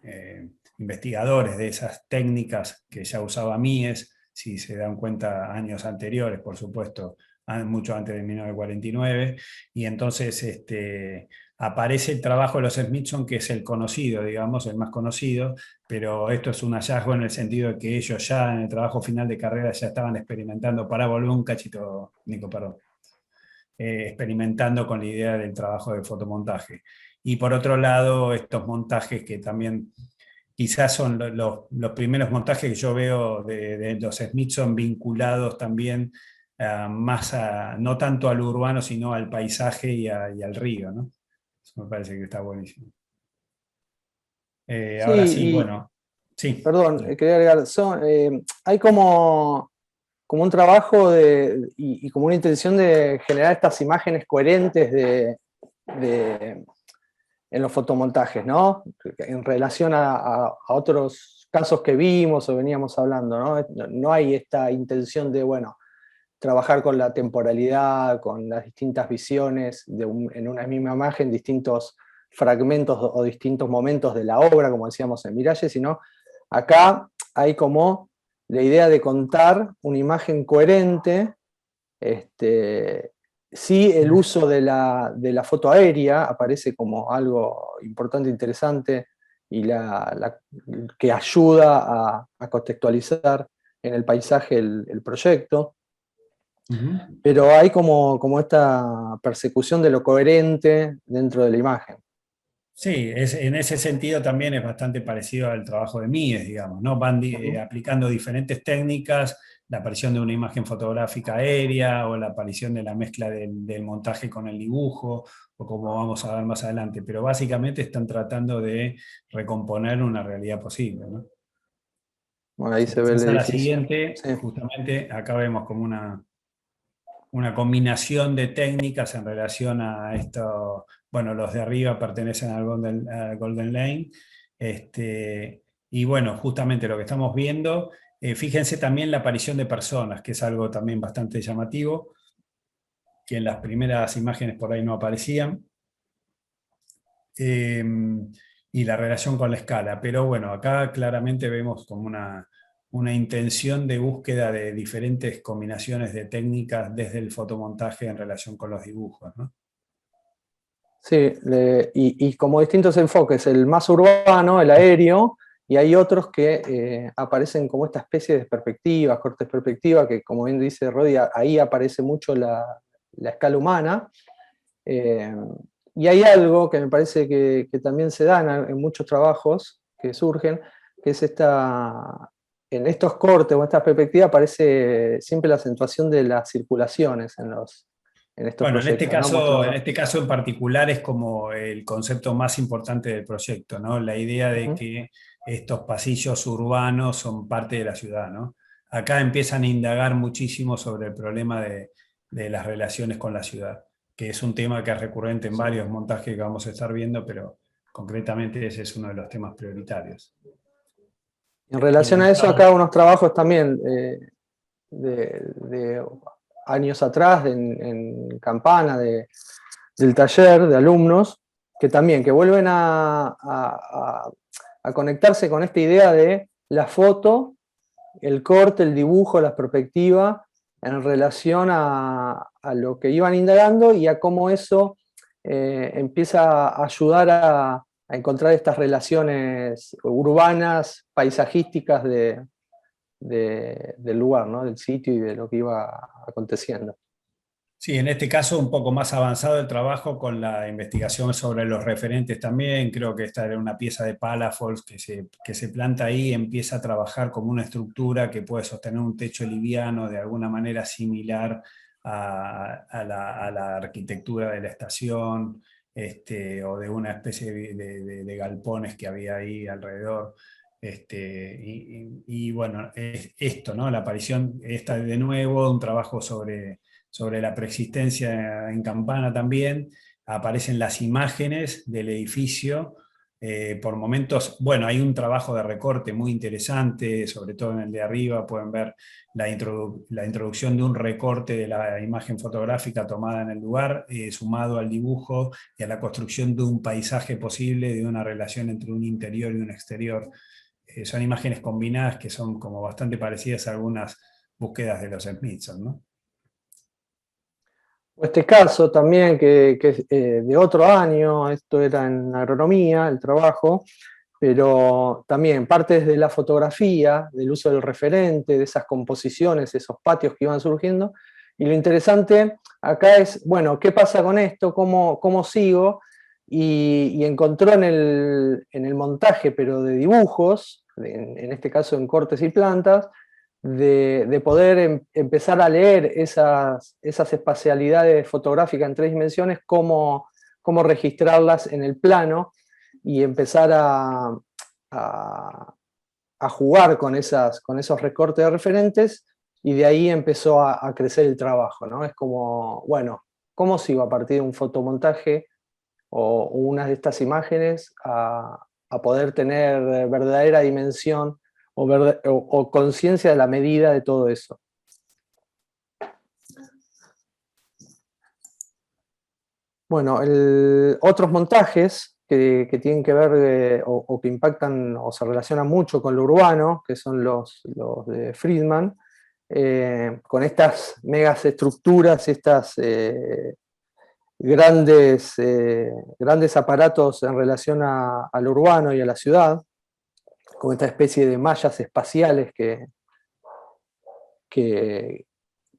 investigadores de esas técnicas que ya usaba Mies, si se dan cuenta años anteriores, por supuesto, mucho antes de 1949, y entonces aparece el trabajo de los Smithson, que es el conocido, digamos, el más conocido, pero esto es un hallazgo en el sentido de que ellos ya en el trabajo final de carrera ya estaban experimentando, para volver un cachito, Nico, perdón, experimentando con la idea del trabajo de fotomontaje. Y por otro lado, estos montajes que también quizás son los primeros montajes que yo veo de los Smithson vinculados también no tanto al urbano, sino al paisaje y al río, ¿no? Eso me parece que está buenísimo. Sí, ahora sí, bueno. Sí. Perdón, quería agregar, hay como un trabajo y como una intención de generar estas imágenes coherentes en los fotomontajes, ¿no? En relación a otros casos que vimos o veníamos hablando, ¿no? No hay esta intención de, bueno, trabajar con la temporalidad, con las distintas visiones en una misma imagen, distintos fragmentos o distintos momentos de la obra, como decíamos en Miralles, sino acá hay como la idea de contar una imagen coherente. Sí, el uso de la foto aérea aparece como algo importante, interesante, y que ayuda a contextualizar en el paisaje el proyecto. Pero hay como esta persecución de lo coherente dentro de la imagen. Sí, en ese sentido también es bastante parecido al trabajo de Mies, digamos, ¿no? Van aplicando diferentes técnicas, la aparición de una imagen fotográfica aérea o la aparición de la mezcla del montaje con el dibujo, o como vamos a ver más adelante, pero básicamente están tratando de recomponer una realidad posible, ¿no? Bueno, ahí Si se ve el pasás a la edificio. siguiente, Sí. justamente acá vemos como una combinación de técnicas en relación a esto. Bueno, los de arriba pertenecen al Golden Lane, y bueno, justamente lo que estamos viendo, fíjense también la aparición de personas, que es algo también bastante llamativo, que en las primeras imágenes por ahí no aparecían, eh, y la relación con la escala. Pero bueno, acá claramente vemos como una intención de búsqueda de diferentes combinaciones de técnicas desde el fotomontaje en relación con los dibujos, ¿no? Sí, y como distintos enfoques, el más urbano, el aéreo, y hay otros que aparecen como esta especie de perspectivas, cortes perspectiva, que como bien dice Rodi, ahí aparece mucho la escala humana. Y hay algo que me parece que también se da en muchos trabajos que surgen, que es en estos cortes o estas perspectivas aparece siempre la acentuación de las circulaciones en estos Bueno, proyectos, ¿no? en Mostrando. este caso en particular es como el concepto más importante del proyecto, ¿no? La idea de Ujú. que estos pasillos urbanos son parte de la ciudad, ¿no? Acá empiezan a indagar muchísimo sobre el problema de las relaciones con la ciudad, que es un tema que es recurrente en varios montajes que vamos a estar viendo, pero concretamente ese es uno de los temas prioritarios. En Y relación bueno, a eso, acá unos trabajos también de años atrás en Campana, del taller de alumnos, que también que vuelven a conectarse con esta idea de la foto, el corte, el dibujo, la perspectiva, en relación a lo que iban indagando y a cómo eso empieza a ayudar a encontrar estas relaciones urbanas, paisajísticas del lugar, ¿no? Del sitio y de lo que iba aconteciendo. sí, en este caso un poco más avanzado el trabajo con la investigación sobre los referentes también. Creo que esta era una pieza de Palafox que se planta ahí y empieza a trabajar como una estructura que puede sostener un techo liviano de alguna manera similar a la arquitectura de la estación, o de una especie de galpones que había ahí alrededor. Y bueno, esto, ¿no? La aparición, esta de nuevo, un trabajo sobre la preexistencia en Campana también, aparecen las imágenes del edificio. Por momentos, bueno, hay un trabajo de recorte muy interesante, sobre todo en el de arriba, pueden ver la introducción de un recorte de la imagen fotográfica tomada en el lugar, sumado al dibujo y a la construcción de un paisaje posible, de una relación entre un interior y un exterior. Son imágenes combinadas que son como bastante parecidas a algunas búsquedas de los Smithson, ¿no? Este caso también, que es de otro año, esto era en agronomía, el trabajo, pero también partes de la fotografía, del uso del referente, de esas composiciones, esos patios que iban surgiendo. Y lo interesante acá es, bueno, ¿qué pasa con esto? ¿Cómo sigo? Y encontró en el montaje, pero de dibujos, en este caso en cortes y plantas, de poder empezar a leer esas espacialidades fotográficas en 3 dimensiones, cómo registrarlas en el plano y empezar a jugar con esos recortes de referentes, y de ahí empezó a crecer el trabajo, ¿no? Es como, bueno, ¿cómo sigo a partir de un fotomontaje o una de estas imágenes a poder tener verdadera dimensión o conciencia de la medida de todo eso? Bueno, otros montajes que tienen que ver o que impactan o se relacionan mucho con lo urbano, que son los de Friedman, con estas megas estructuras, estas grandes aparatos en relación al urbano y a la ciudad, con esta especie de mallas espaciales que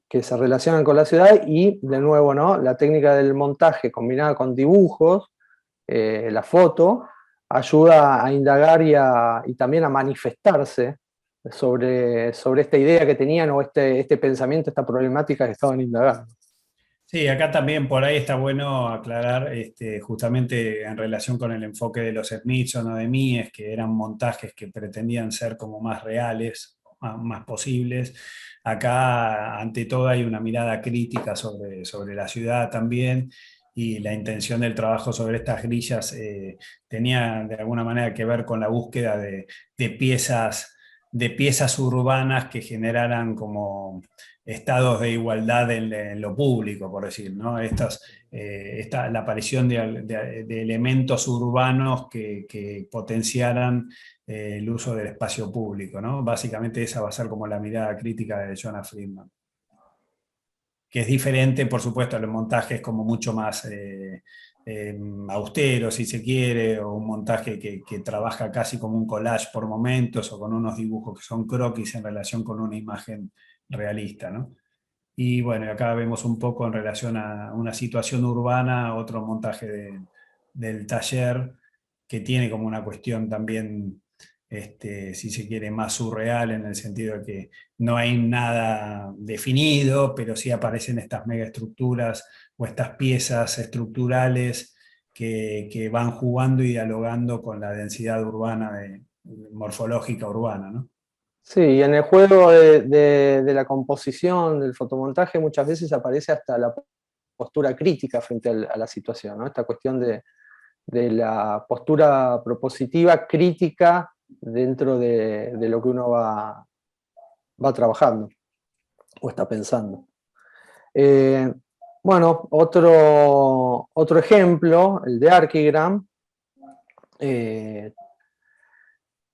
se relacionan con la ciudad, y de nuevo, ¿no? La técnica del montaje combinada con dibujos, la foto, ayuda a indagar y también a manifestarse sobre esta idea que tenían o este pensamiento, esta problemática que estaban indagando. Sí, acá también por ahí está bueno aclarar, justamente en relación con el enfoque de los Smithson o de Mies, que eran montajes que pretendían ser como más reales, más posibles. Acá, ante todo, hay una mirada crítica sobre la ciudad también, y la intención del trabajo sobre estas grillas tenía de alguna manera que ver con la búsqueda de piezas urbanas que generaran como estados de igualdad en lo público, por decir, ¿no? La aparición de elementos urbanos que potenciaran el uso del espacio público, ¿no? Básicamente esa va a ser como la mirada crítica de Jonah Friedman, que es diferente, por supuesto, a los montajes como mucho más austero, si se quiere, o un montaje que trabaja casi como un collage por momentos, o con unos dibujos que son croquis en relación con una imagen realista, ¿no? Y bueno, acá vemos un poco en relación a una situación urbana, otro montaje del taller, que tiene como una cuestión también, si se quiere, más surreal, en el sentido de que no hay nada definido, pero sí aparecen estas megaestructuras o estas piezas estructurales que van jugando y dialogando con la densidad urbana, morfológica urbana, ¿no? Sí, y en el juego de la composición, del fotomontaje, muchas veces aparece hasta la postura crítica frente a la situación, ¿no? Esta cuestión de la postura propositiva crítica dentro de lo que uno va trabajando o está pensando. Bueno, otro ejemplo, el de Archigram.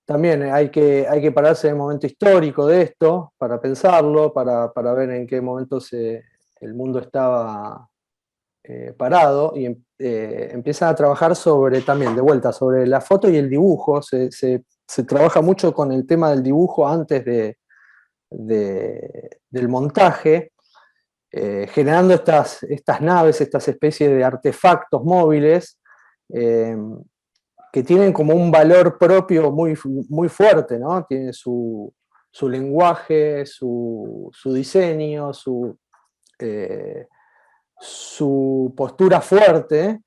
También hay que pararse en el momento histórico de esto, para pensarlo, para ver en qué momento el mundo estaba parado, y empiezan a trabajar también, de vuelta, sobre la foto y el dibujo. Se trabaja mucho con el tema del dibujo antes del montaje, generando estas naves, estas especies de artefactos móviles, que tienen como un valor propio muy, muy fuerte, ¿no? Tienen su lenguaje, su diseño, su postura fuerte,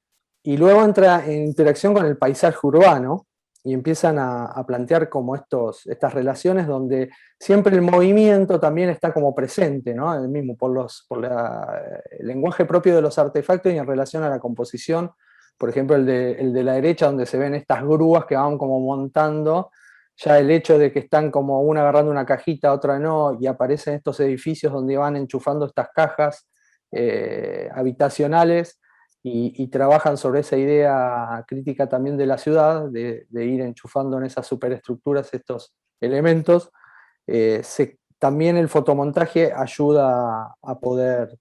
y luego entra en interacción con el paisaje urbano y empiezan a plantear como estas relaciones donde siempre el movimiento también está como presente, ¿no? El mismo por el lenguaje propio de los artefactos y en relación a la composición. Por ejemplo, el de la derecha, donde se ven estas grúas que van como montando, ya el hecho de que están como una agarrando una cajita, otra no, y aparecen estos edificios donde van enchufando estas cajas habitacionales, y trabajan sobre esa idea crítica también de la ciudad, de ir enchufando en esas superestructuras estos elementos. También el fotomontaje ayuda a poder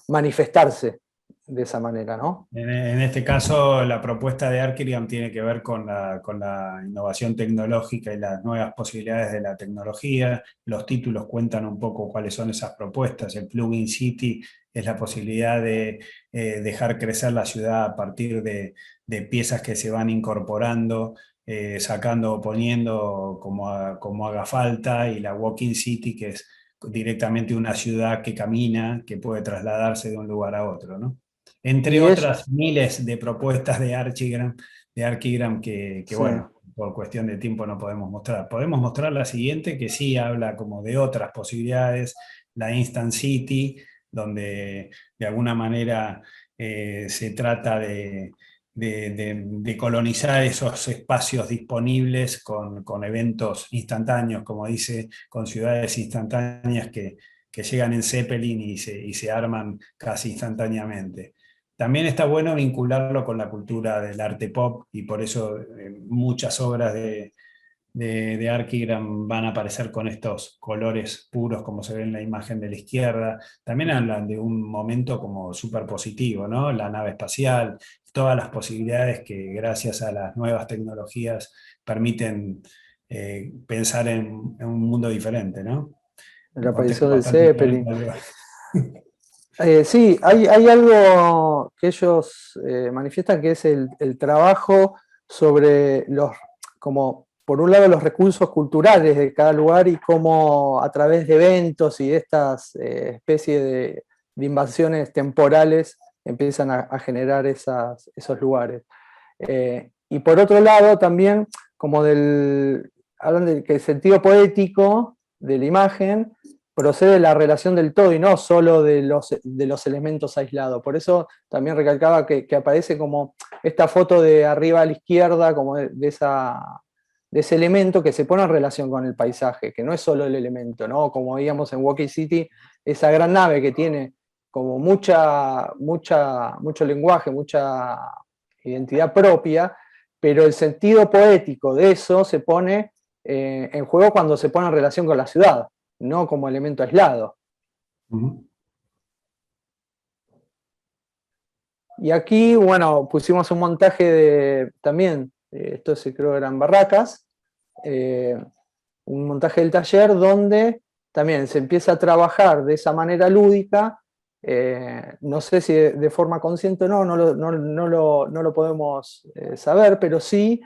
manifestarse de esa manera, ¿no? En este caso, la propuesta de Archigam tiene que ver con la innovación tecnológica y las nuevas posibilidades de la tecnología. Los títulos cuentan un poco cuáles son esas propuestas. El Plugin City es la posibilidad de dejar crecer la ciudad a partir de piezas que se van incorporando, sacando o poniendo como haga falta, y la Walking City, que es directamente una ciudad que camina, que puede trasladarse de un lugar a otro, ¿no? Entre Y es, otras miles de propuestas de Archigram que sí. bueno, por cuestión de tiempo no podemos mostrar. Podemos mostrar la siguiente, que sí habla como de otras posibilidades, la Instant City, donde de alguna manera se trata de colonizar esos espacios disponibles con eventos instantáneos, como dice, con ciudades instantáneas que llegan en Zeppelin y se arman casi instantáneamente. También está bueno vincularlo con la cultura del arte pop, y por eso muchas obras de Archigram van a aparecer con estos colores puros, como se ve en la imagen de la izquierda. También hablan de un momento como súper positivo, ¿no? La nave espacial, todas las posibilidades que gracias a las nuevas tecnologías permiten pensar en un mundo diferente, ¿no? La Un contexto aparición del bastante diferente Zeppelin. al Sí, hay algo que ellos manifiestan, que es el trabajo sobre como por un lado, los recursos culturales de cada lugar y cómo a través de eventos y de estas especies de invasiones temporales empiezan a generar esos lugares. Y por otro lado, también, hablan de que el sentido poético de la imagen procede de la relación del todo y no solo de los elementos aislados. Por eso también recalcaba que aparece como esta foto de arriba a la izquierda, como de ese elemento que se pone en relación con el paisaje, que no es solo el elemento, ¿no? Como veíamos en Walking City, esa gran nave que tiene como mucho lenguaje, mucha identidad propia, pero el sentido poético de eso se pone en juego cuando se pone en relación con la ciudad, no como elemento aislado. Y aquí, bueno, pusimos un montaje también, esto creo que eran barracas, un montaje del taller donde también se empieza a trabajar de esa manera lúdica, no sé si de forma consciente o no, no lo podemos saber, pero sí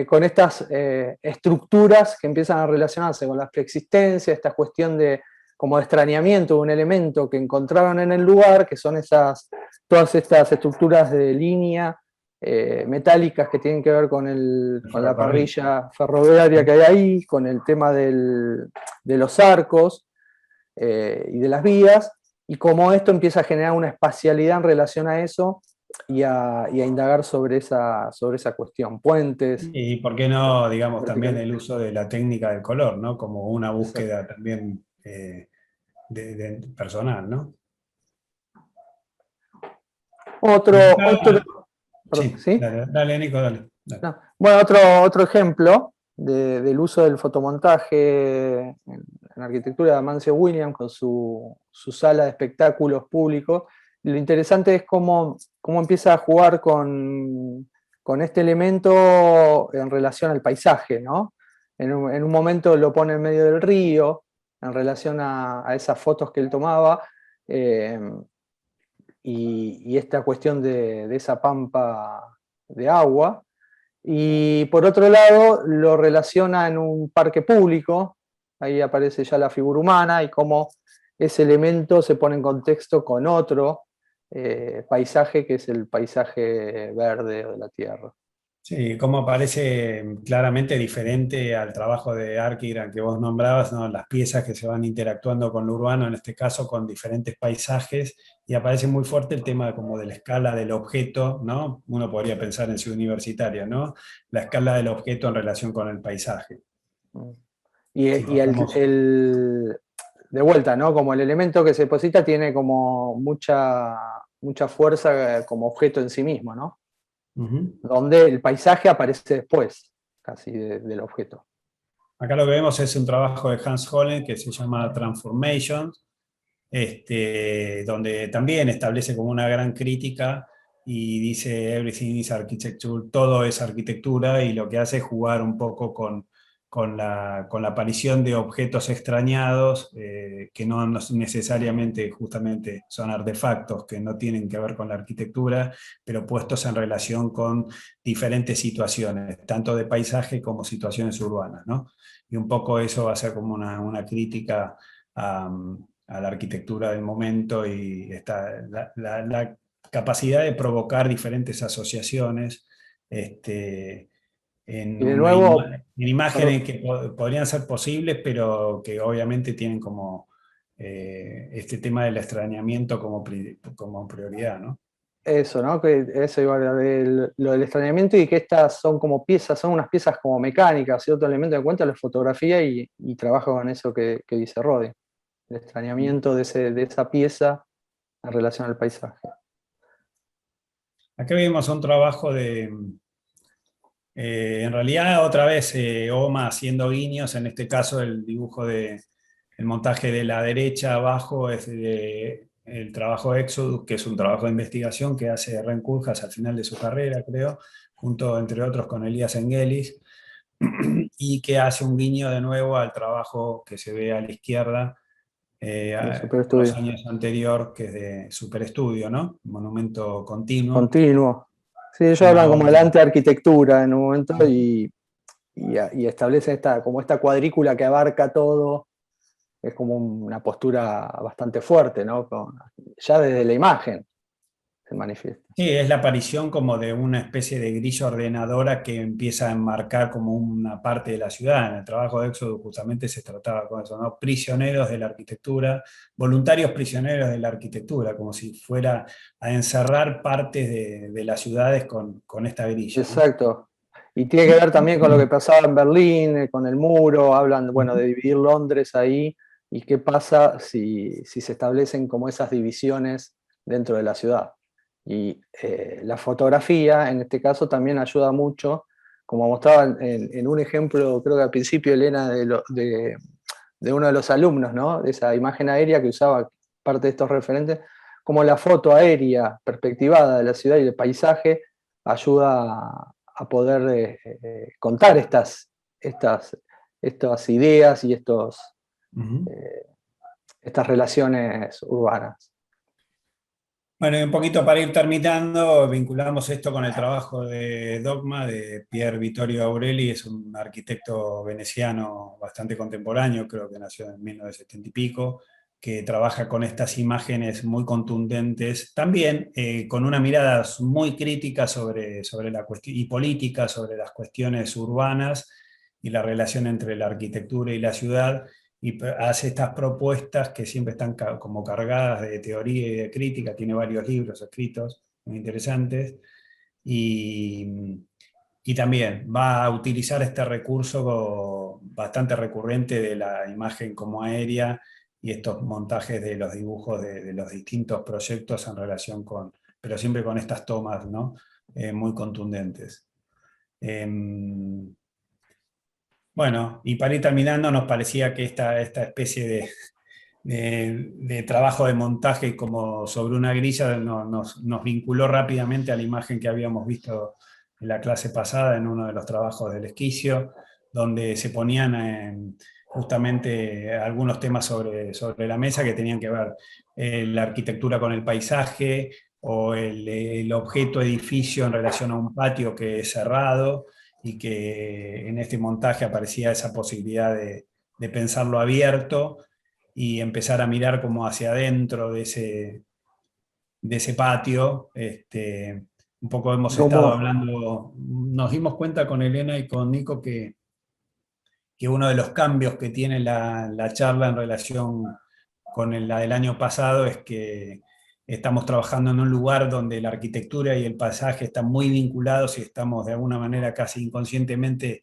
con estas estructuras que empiezan a relacionarse con la preexistencia, esta cuestión como de extrañamiento de un elemento que encontraron en el lugar, que son todas estas estructuras de línea metálicas que tienen que ver con la parrilla ferroviaria que hay ahí, con el tema de los arcos y de las vías, y cómo esto empieza a generar una espacialidad en relación a eso y a indagar sobre esa cuestión. Puentes. Y por qué no, digamos, también el uso de la técnica del color, ¿no? Como una búsqueda también personal, ¿no? ¿Sí? Dale, Nico, dale. No. Bueno, otro ejemplo del uso del fotomontaje en arquitectura de Amancio Williams con su sala de espectáculos públicos. Lo interesante es cómo empieza a jugar con este elemento en relación al paisaje, ¿no? En un momento lo pone en medio del río, en relación a esas fotos que él tomaba, y esta cuestión de esa pampa de agua. Y por otro lado, lo relaciona en un parque público, ahí aparece ya la figura humana y cómo ese elemento se pone en contexto con otro paisaje, que es el paisaje verde de la Tierra. Sí, cómo parece claramente diferente al trabajo de Arkiran que vos nombrabas, ¿no? Las piezas que se van interactuando con lo urbano, en este caso con diferentes paisajes, y aparece muy fuerte el tema como de la escala del objeto, ¿no? Uno podría pensar en Ciudad Universitaria, ¿no? La escala del objeto en relación con el paisaje. Y de vuelta, ¿no? Como el elemento que se deposita tiene como mucha fuerza como objeto en sí mismo, ¿no? Donde el paisaje aparece después, casi del objeto. Acá lo que vemos es un trabajo de Hans Hollein que se llama Transformation, donde también establece como una gran crítica y dice everything is architecture, todo es arquitectura, y lo que hace es jugar un poco con la aparición de objetos extrañados que no necesariamente justamente son artefactos que no tienen que ver con la arquitectura, pero puestos en relación con diferentes situaciones, tanto de paisaje como situaciones urbanas, ¿no? Y un poco eso va a ser como una crítica a la arquitectura del momento y la capacidad de provocar diferentes asociaciones en imágenes que podrían ser posibles, pero que obviamente tienen como este tema del extrañamiento como prioridad, ¿no? Eso, ¿no? Que eso iba lo del extrañamiento, y que estas son como piezas, son unas piezas como mecánicas, y otro elemento de cuenta la fotografía y trabaja con eso que dice Rodi, el extrañamiento de esa pieza en relación al paisaje. Acá vemos un trabajo en realidad, otra vez, Oma haciendo guiños, en este caso el dibujo el montaje de la derecha abajo es el trabajo Exodus, que es un trabajo de investigación que hace Ren Koolhaas al final de su carrera, creo, junto, entre otros, con Elías Engelis, y que hace un guiño de nuevo al trabajo que se ve a la izquierda, los años anterior, que es de Superestudio, ¿no? Monumento continuo. Continuo. Sí, ellos hablan como de la antiarquitectura en un momento, y y establece como esta cuadrícula que abarca todo. Es como una postura bastante fuerte, ¿no? Ya desde la imagen se manifiesta. Sí, es la aparición como de una especie de grilla ordenadora que empieza a enmarcar como una parte de la ciudad. En el trabajo de Éxodo justamente se trataba con eso, ¿no? Prisioneros de la arquitectura, voluntarios prisioneros de la arquitectura, como si fuera a encerrar partes de las ciudades con esta grilla, ¿no? Exacto. Y tiene que ver también con lo que pasaba en Berlín, con el muro, hablan, bueno, de dividir Londres ahí, y qué pasa si se establecen como esas divisiones dentro de la ciudad. Y la fotografía, en este caso, también ayuda mucho, como mostraba en un ejemplo, creo que al principio, Elena, de uno de los alumnos, ¿no? De esa imagen aérea que usaba parte de estos referentes, como la foto aérea perspectivada de la ciudad y del paisaje ayuda a poder contar estas ideas y Ujú. estas relaciones urbanas. Bueno, y un poquito para ir terminando, vinculamos esto con el trabajo de Dogma de Pier Vittorio Aureli. Es un arquitecto veneciano bastante contemporáneo, creo que nació en 1970 y pico, que trabaja con estas imágenes muy contundentes, también con una mirada muy crítica sobre la cuestión y política sobre las cuestiones urbanas y la relación entre la arquitectura y la ciudad, y hace estas propuestas que siempre están como cargadas de teoría y de crítica. Tiene varios libros escritos muy interesantes, y, y también va a utilizar este recurso bastante recurrente de la imagen como aérea y estos montajes de los dibujos de los distintos proyectos en relación con, pero siempre con estas tomas, ¿no? Muy contundentes. Em, bueno, y para ir terminando, nos parecía que esta especie de trabajo de montaje como sobre una grilla nos vinculó rápidamente a la imagen que habíamos visto en la clase pasada, en uno de los trabajos del Esquicio, donde se ponían justamente algunos temas sobre la mesa que tenían que ver la arquitectura con el paisaje, o el objeto edificio en relación a un patio que es cerrado, y que en este montaje aparecía esa posibilidad de pensarlo abierto y empezar a mirar como hacia adentro de ese patio. Un poco hemos estado Como, hablando, nos dimos cuenta con Elena y con Nico que uno de los cambios que tiene la charla en relación con la del año pasado es que estamos trabajando en un lugar donde la arquitectura y el paisaje están muy vinculados, y estamos de alguna manera casi inconscientemente,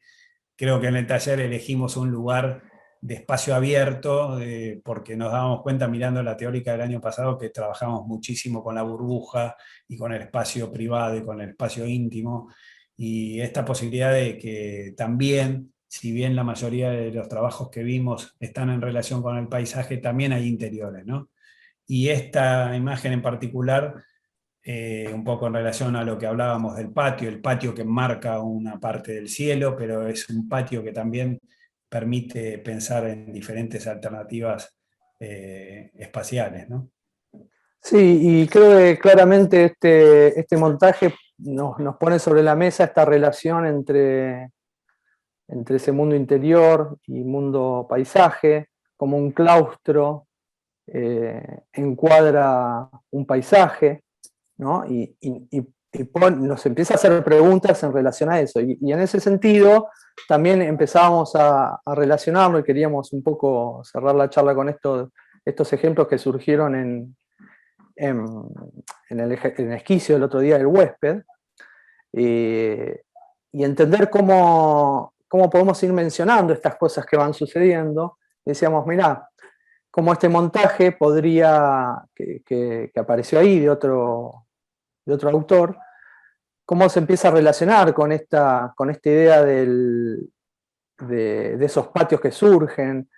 creo que en el taller elegimos un lugar de espacio abierto, porque nos dábamos cuenta mirando la teórica del año pasado que trabajamos muchísimo con la burbuja y con el espacio privado y con el espacio íntimo, y esta posibilidad de que también, si bien la mayoría de los trabajos que vimos están en relación con el paisaje, también hay interiores, ¿no? Y esta imagen en particular, un poco en relación a lo que hablábamos del patio, el patio que marca una parte del cielo, pero es un patio que también permite pensar en diferentes alternativas espaciales, ¿no? sí, y creo que claramente este montaje nos pone sobre la mesa esta relación entre ese mundo interior y mundo paisaje, como un claustro encuadra un paisaje, ¿no? Nos empieza a hacer preguntas en relación a eso. Y en ese sentido, también empezábamos a relacionarlo, y queríamos un poco cerrar la charla con estos ejemplos que surgieron en el esquicio del otro día del huésped, y entender cómo podemos ir mencionando estas cosas que van sucediendo. Decíamos, mirá, como este montaje que apareció ahí de otro autor, cómo se empieza a relacionar con esta idea de esos patios que surgen,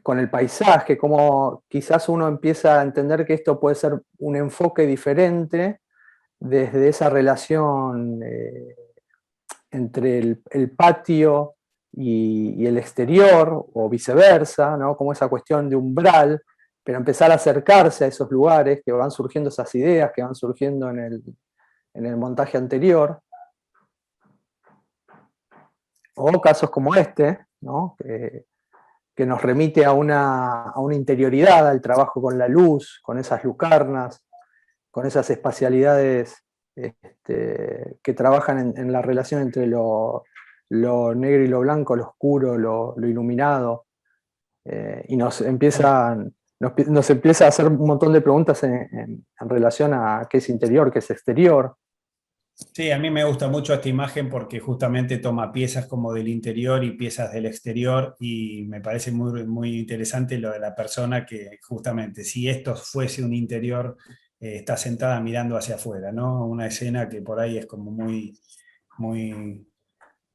con el paisaje, cómo quizás uno empieza a entender que esto puede ser un enfoque diferente desde esa relación entre el patio y el exterior, o viceversa, ¿no? Como esa cuestión de umbral, pero empezar a acercarse a esos lugares que van surgiendo, esas ideas que van surgiendo en el montaje anterior. o casos como este, ¿no? Que nos remite a una interioridad, al trabajo con la luz, con esas lucarnas, con esas espacialidades que trabajan en la relación entre lo negro y lo blanco, lo oscuro, lo iluminado, y nos empieza a hacer un montón de preguntas en relación a qué es interior, qué es exterior. Sí, a mí me gusta mucho esta imagen porque justamente toma piezas como del interior y piezas del exterior, y me parece muy, muy interesante lo de la persona que justamente, si esto fuese un interior, está sentada mirando hacia afuera, ¿no? Una escena que por ahí es como muy, muy,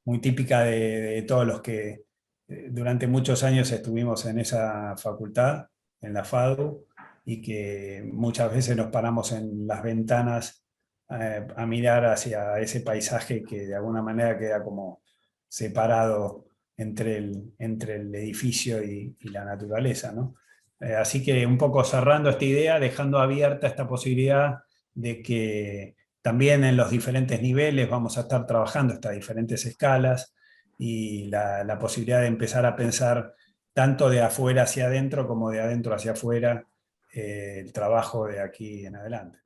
muy típica de todos los que durante muchos años estuvimos en esa facultad, en la FADU, y que muchas veces nos paramos en las ventanas a mirar hacia ese paisaje que de alguna manera queda como separado entre el edificio y la naturaleza, ¿no? Así que un poco cerrando esta idea, dejando abierta esta posibilidad de que también en los diferentes niveles vamos a estar trabajando estas diferentes escalas, y la posibilidad de empezar a pensar tanto de afuera hacia adentro como de adentro hacia afuera, el trabajo de aquí en adelante.